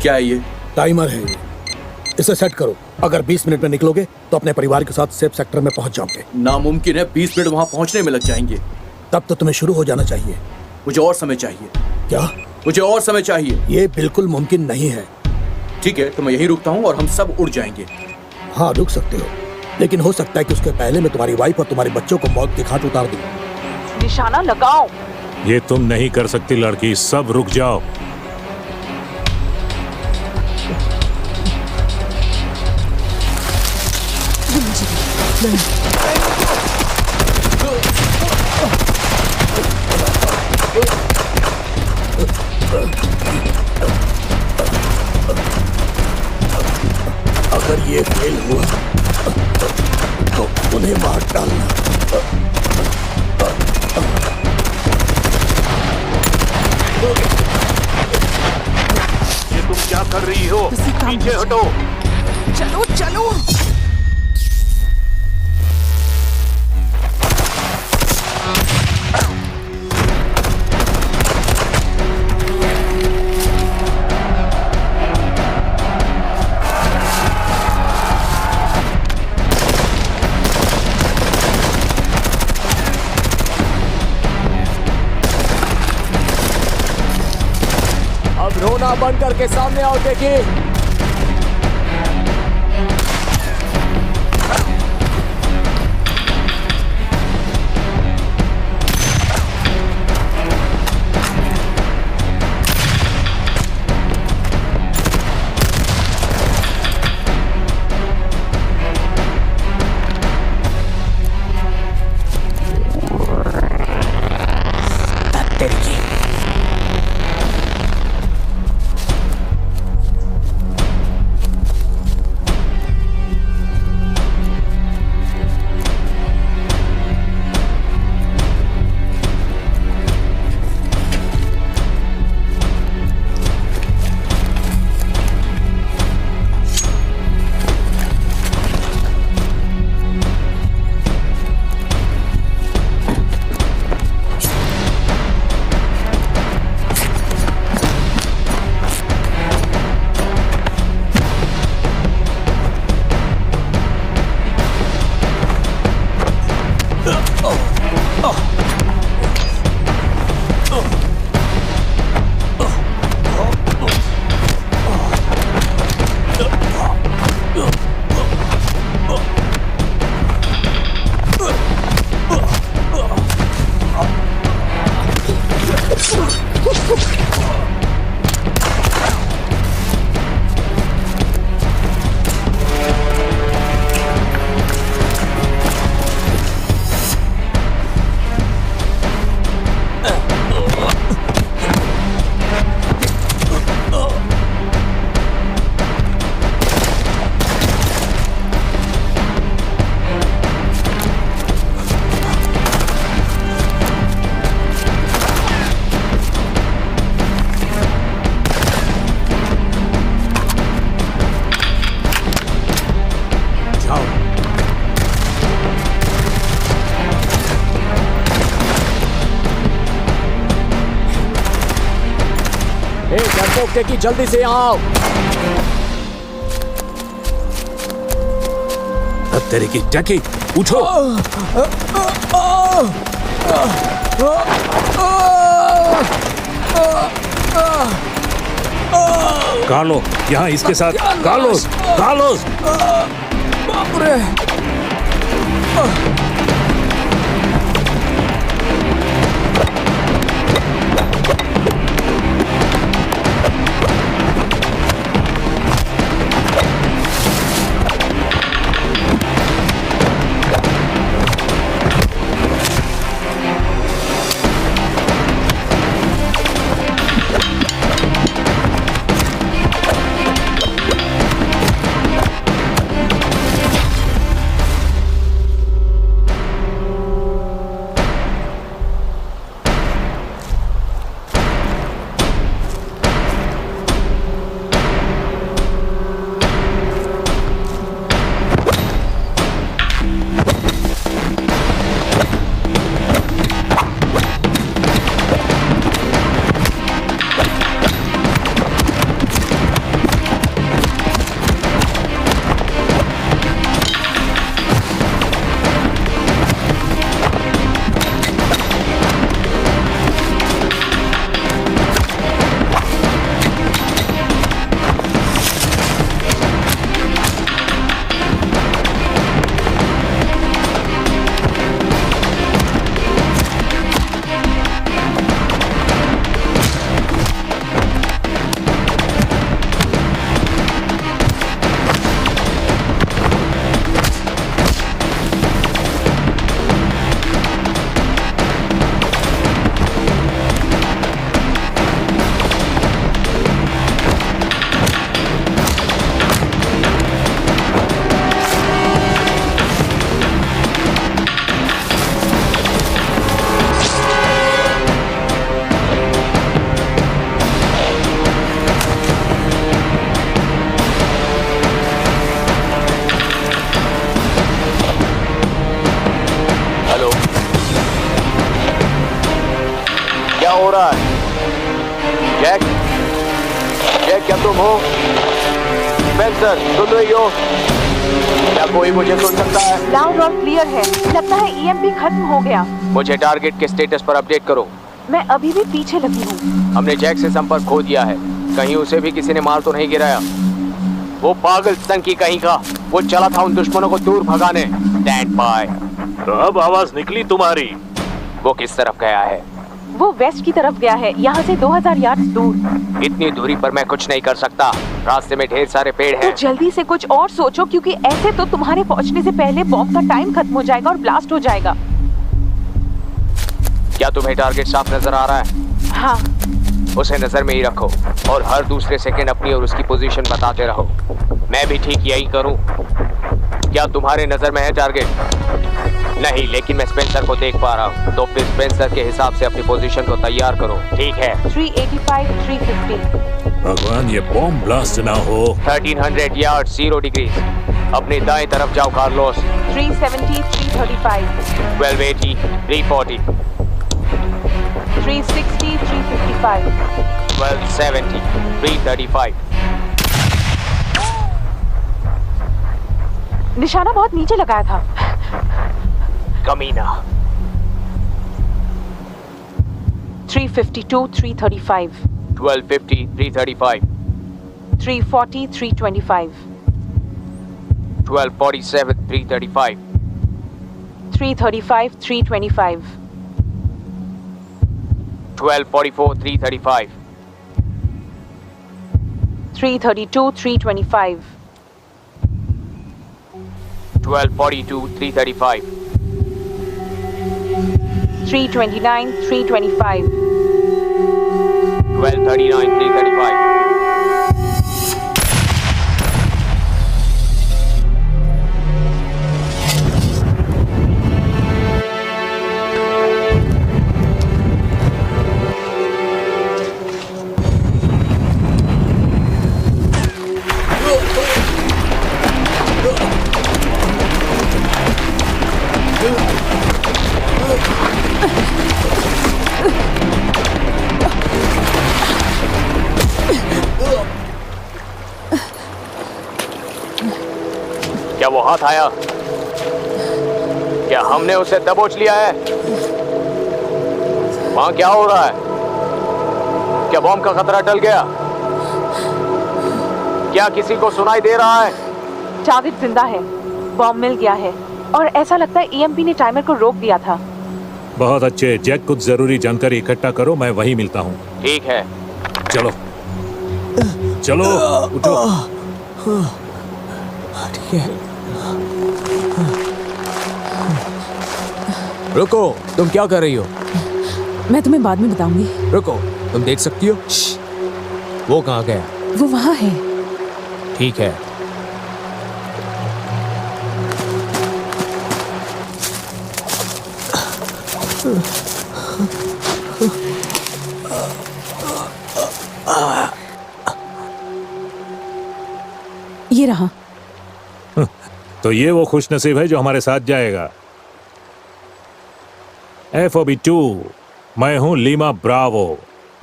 क्या है ये? टाइमर है ये। इसे सेट करो। अगर 20 मिनट में निकलोगे तो अपने परिवार के साथ सेफ सेक्टर में पहुंच जाओगे। नामुमकिन है, 20 मिनट वहां पहुंचने में लग जाएंगे। तब तो तुम्हें शुरू हो जाना चाहिए। मुझे और समय चाहिए। क्या? मुझे और समय चाहिए। ये बिल्कुल मुमकिन नहीं है। ठीक है, तो मैं यहीं रुकता हूँ और हम सब उड़ जाएंगे। हाँ, रुक सकते हो, लेकिन हो सकता है कि उसके पहले मैं तुम्हारी वाइफ और तुम्हारे बच्चों को मौत के घाट उतार दूं। निशाना लगाओ। ये तुम नहीं कर सकती लड़की, सब रुक जाओ। अगर ये फेल हुआ तो उन्हें मार डालना। ये तुम क्या कर रही हो? पीछे हटो। चलो चलो। अब रोना बंद करके सामने आओ देखिए। डरपोक टेकी जल्दी से यहाँ आओ। अब तेरे की टैकी उठो। कार्लो यहाँ इसके साथ। Carlos, Carlos. बाप रे। हो रहा है? जैक, जैक क्या तुम हो? स्पेंसर, सुन रही हो? क्या कोई मुझे सुन सकता है? लाउड और क्लियर है। लगता है ईएमपी खत्म हो गया। मुझे टारगेट के स्टेटस पर अपडेट करो। मैं अभी भी पीछे लगी हूँ। हमने जैक से संपर्क खो दिया है। कहीं उसे भी किसी ने मार तो नहीं गिराया? वो पागल संकी कहीं का, वो चला था उन दुश्मनों को दूर भगाने। Stand by. तो अब आवाज निकली तुम्हारी। वो किस तरफ गया है? वो वेस्ट की तरफ गया है, यहाँ से 2000 यार्ड दूर। इतनी दूरी पर मैं कुछ नहीं कर सकता। रास्ते में ढेर सारे पेड़ हैं। तो जल्दी से कुछ और सोचो, क्योंकि ऐसे तो तुम्हारे पहुँचने से पहले बॉम्ब का टाइम खत्म हो जाएगा और ब्लास्ट हो जाएगा। क्या तुम्हें टारगेट साफ नजर आ रहा है? हाँ। उसे नजर में ही रखो और हर दूसरे सेकंड अपनी और उसकी पोजीशन बताते रहो। मैं भी ठीक यही करूं। क्या तुम्हारे नजर में है टारगेट? नहीं, लेकिन मैं स्पेंसर को देख पा रहा हूं। तो फिर स्पेंसर के हिसाब से अपनी पोजीशन को तैयार करो। ठीक है। 385, 350। भगवान ये बॉम्ब ब्लास्ट ना हो। 1300 यार्ड 0 डिग्री। अपनी दाएं तरफ जाओ कार्लोस। 370, 335। 1280, 340। 360, 355। 1270, 335। निशाना बहुत नीचे लगाया था। कमीना। 352, 335। 1250, 335। 340, 325। 1247, 335. 335, 325. 1244, 335. 332, 325. 1242, 335. 329, 325. 1239, 335. वो हाथ आया? क्या हमने उसे दबोच लिया है? वहां क्या हो रहा है? क्या बॉम्ब का खतरा टल गया? क्या किसी को सुनाई दे रहा है? जावेद जिंदा है, बॉम्ब मिल गया है और ऐसा लगता है ईएमपी ने टाइमर को रोक दिया था। बहुत अच्छे जैक, कुछ जरूरी जानकारी इकट्ठा करो, मैं वहीं मिलता हूँ। ठीक है। चलो चलो उठो। ठीक है। रुको, तुम क्या कर रही हो? मैं तुम्हें बाद में बताऊंगी। रुको, तुम देख सकती हो? वो कहाँ गया? वो वहाँ है। ठीक है। ये रहा। तो ये वो खुश नसीब है जो हमारे साथ जाएगा। FOB2, मैं हूं लीमा ब्रावो।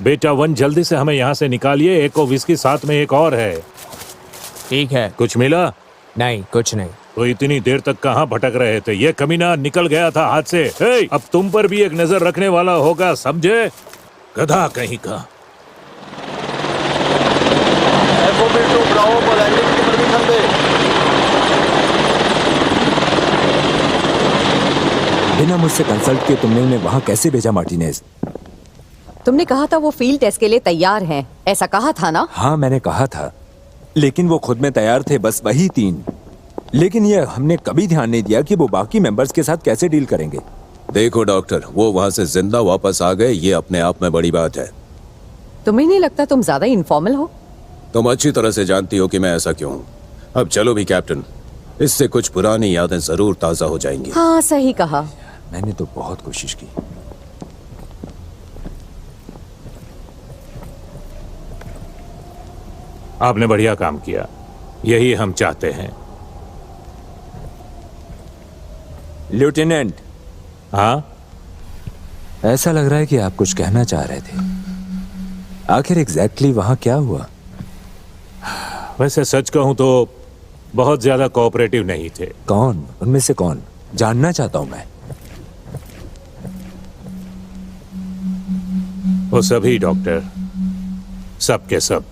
बेटा 1, जल्दी से हमें यहाँ से निकालिए। एक को विस्की, साथ में एक और है। ठीक है। कुछ मिला? नहीं, कुछ नहीं। तो इतनी देर तक कहाँ भटक रहे थे? ये कमीना निकल गया था हाथ से। हे, अब तुम पर भी एक नजर रखने वाला होगा, समझे? गधा कहीं का। FOB2 ब्रावो को लैंडिंग की परमिशन दे। बिना मुझसे कंसल्ट किए तुमने उन्हें वहां कैसे भेजा मार्टिनेज? तुमने कहा था वो फील्ड टेस्ट के लिए तैयार हैं, ऐसा कहा था ना? हाँ, मैंने कहा था, लेकिन वो खुद में तैयार थे, बस वही 3। लेकिन ये हमने कभी ध्यान नहीं दिया कि वो बाकी मेंबर्स के साथ कैसे डील करेंगे। देखो डॉक्टर, वो वहां से जिंदा वापस आ गए, ये अपने आप में बड़ी बात है। तुम्हें नहीं लगता तुम ज्यादा इनफॉर्मल हो? तुम अच्छी तरह से जानती हो कि मैं ऐसा क्यों हूँ। अब चलो भी कैप्टन, इससे कुछ पुरानी यादें जरूर ताजा हो जाएंगी। हाँ, सही कहा। मैंने तो बहुत कोशिश की। आपने बढ़िया काम किया, यही हम चाहते हैं। लेफ्टिनेंट। हाँ? ऐसा लग रहा है कि आप कुछ कहना चाह रहे थे। आखिर एग्जैक्टली वहां क्या हुआ? वैसे सच कहूं तो बहुत ज्यादा कोऑपरेटिव नहीं थे। कौन? उनमें से कौन? जानना चाहता हूं मैं। वो सभी डॉक्टर, सब के सब।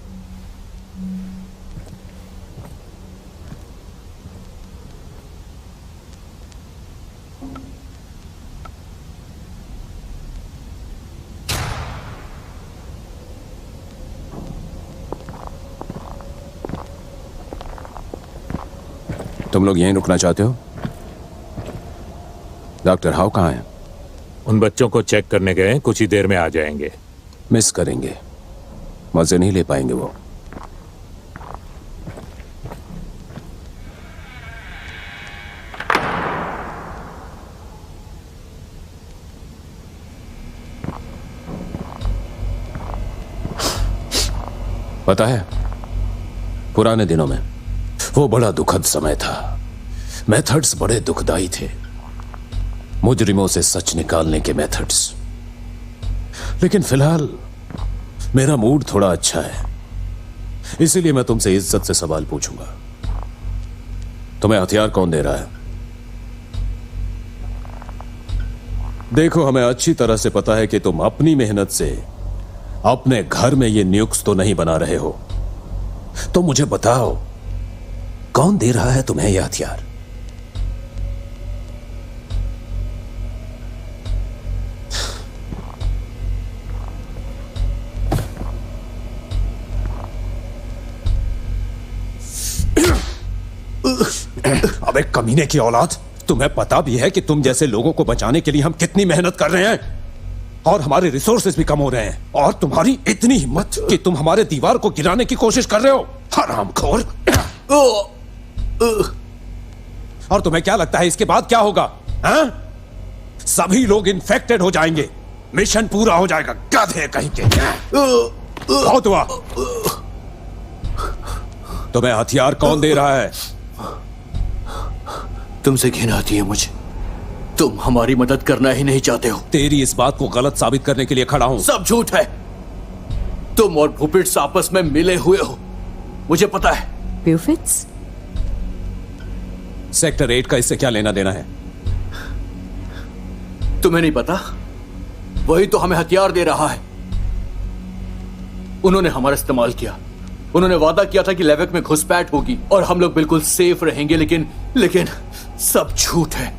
तुम लोग यहीं रुकना चाहते हो? डॉक्टर हाउ कहाँ हैं? उन बच्चों को चेक करने गए, कुछ ही देर में आ जाएंगे। मिस करेंगे, मजे नहीं ले पाएंगे वो। पता है, पुराने दिनों में वो बड़ा दुखद समय था। मेथड्स बड़े दुखदाई थे, मुजरिमों से सच निकालने के मेथड्स। लेकिन फिलहाल मेरा मूड थोड़ा अच्छा है, इसीलिए मैं तुमसे इज्जत से सवाल पूछूंगा। तुम्हें हथियार कौन दे रहा है? देखो, हमें अच्छी तरह से पता है कि तुम अपनी मेहनत से अपने घर में ये न्यूक्स तो नहीं बना रहे हो। तो मुझे बताओ, कौन दे रहा है तुम्हें यह हथियार? अबे कमीने की औलाद, तुम्हें पता भी है कि तुम जैसे लोगों को बचाने के लिए हम कितनी मेहनत कर रहे हैं और हमारे रिसोर्सेज भी कम हो रहे हैं, और तुम्हारी इतनी हिम्मत कि तुम हमारे दीवार को गिराने की कोशिश कर रहे हो। हरामखोर। और तुम्हें क्या लगता है इसके बाद क्या होगा? हाँ? सभी लोग इन्फेक्टेड हो जाएंगे, मिशन पूरा हो जाएगा। गधे कहीं के। बहुत हुआ। तुम्हें हथियार कौन दे रहा है? तुमसे घिन आती है मुझे। तुम हमारी मदद करना ही नहीं चाहते हो। तेरी इस बात को गलत साबित करने के लिए खड़ा हूं। सब झूठ है। तुम और भूपिट्स आपस में मिले हुए हो, मुझे पता है। ब्यूफिट्स? सेक्टर 8 का इससे क्या लेना देना है? तुम्हें नहीं पता? वही तो हमें हथियार दे रहा है। उन्होंने हमारा इस्तेमाल किया। उन्होंने वादा किया था कि लेवेक में घुसपैठ होगी और हम लोग बिल्कुल सेफ रहेंगे, लेकिन सब झूठ है।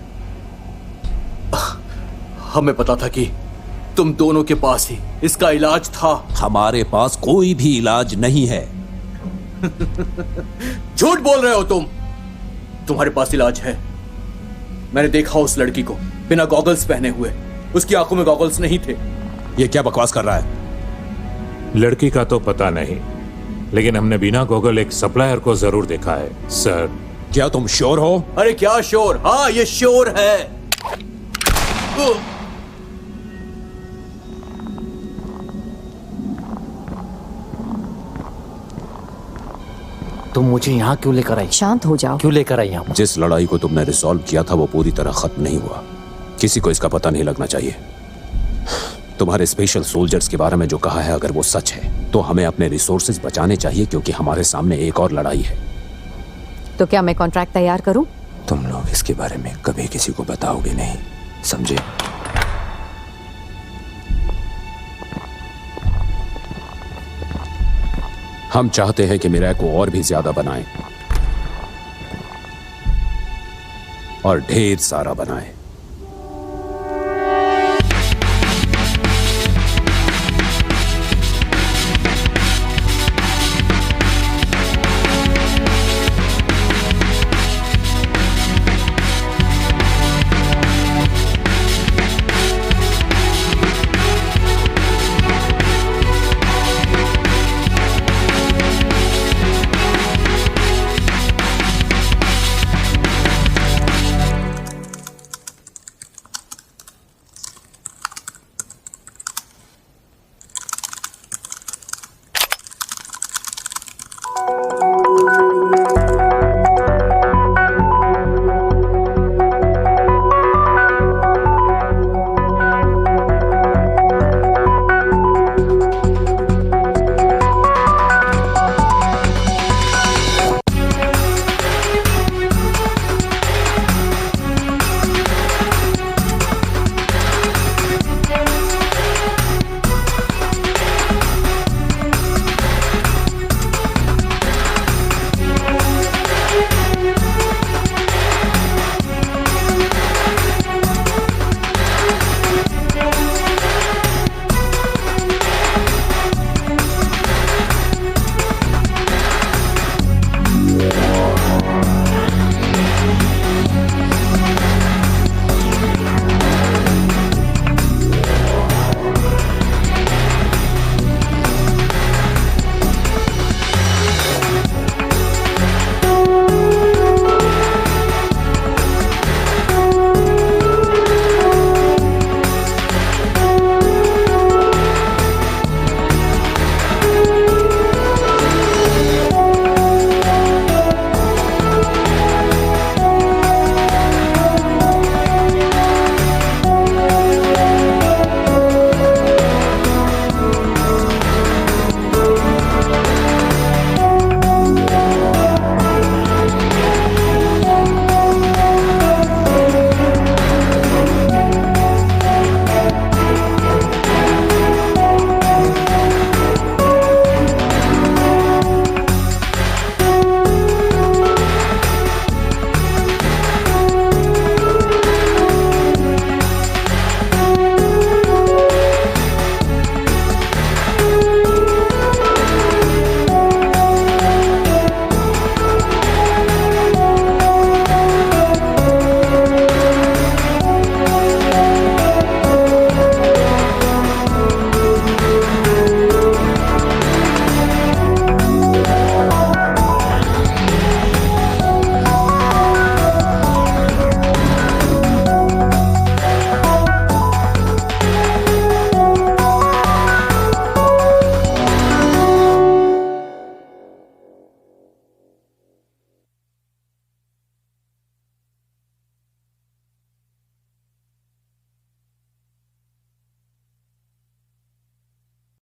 हमें पता था कि तुम दोनों के पास ही इसका इलाज था। हमारे पास कोई भी इलाज नहीं है। झूठ बोल रहे हो तुम। तुम्हारे पास इलाज है। मैंने देखा उस लड़की को बिना गॉगल्स पहने हुए। उसकी आंखों में गॉगल्स नहीं थे। ये क्या बकवास कर रहा है? लड़की का तो पता नहीं, लेकिन हमने बिना गॉगल एक सप्लायर को जरूर देखा है सर। क्या तुम श्योर हो? अरे क्या श्योर? हाँ, ये श्योर है। तुम मुझे यहाँ क्यों लेकर आई? शांत हो जाओ। क्यों लेकर आई यहाँ? जिस लड़ाई को तुमने रिजॉल्व किया था वो पूरी तरह खत्म नहीं हुआ। किसी को इसका पता नहीं लगना चाहिए। तुम्हारे स्पेशल सोल्जर्स के बारे में जो कहा है, अगर वो सच है तो हमें अपने रिसोर्सेज बचाने चाहिए, क्योंकि हमारे सामने एक और लड़ाई है। तो क्या मैं कॉन्ट्रैक्ट तैयार करूं? तुम लोग इसके बारे में कभी किसी को बताओगे नहीं, समझे? हम चाहते हैं कि मिराक को और भी ज्यादा बनाएं और ढेर सारा बनाएं।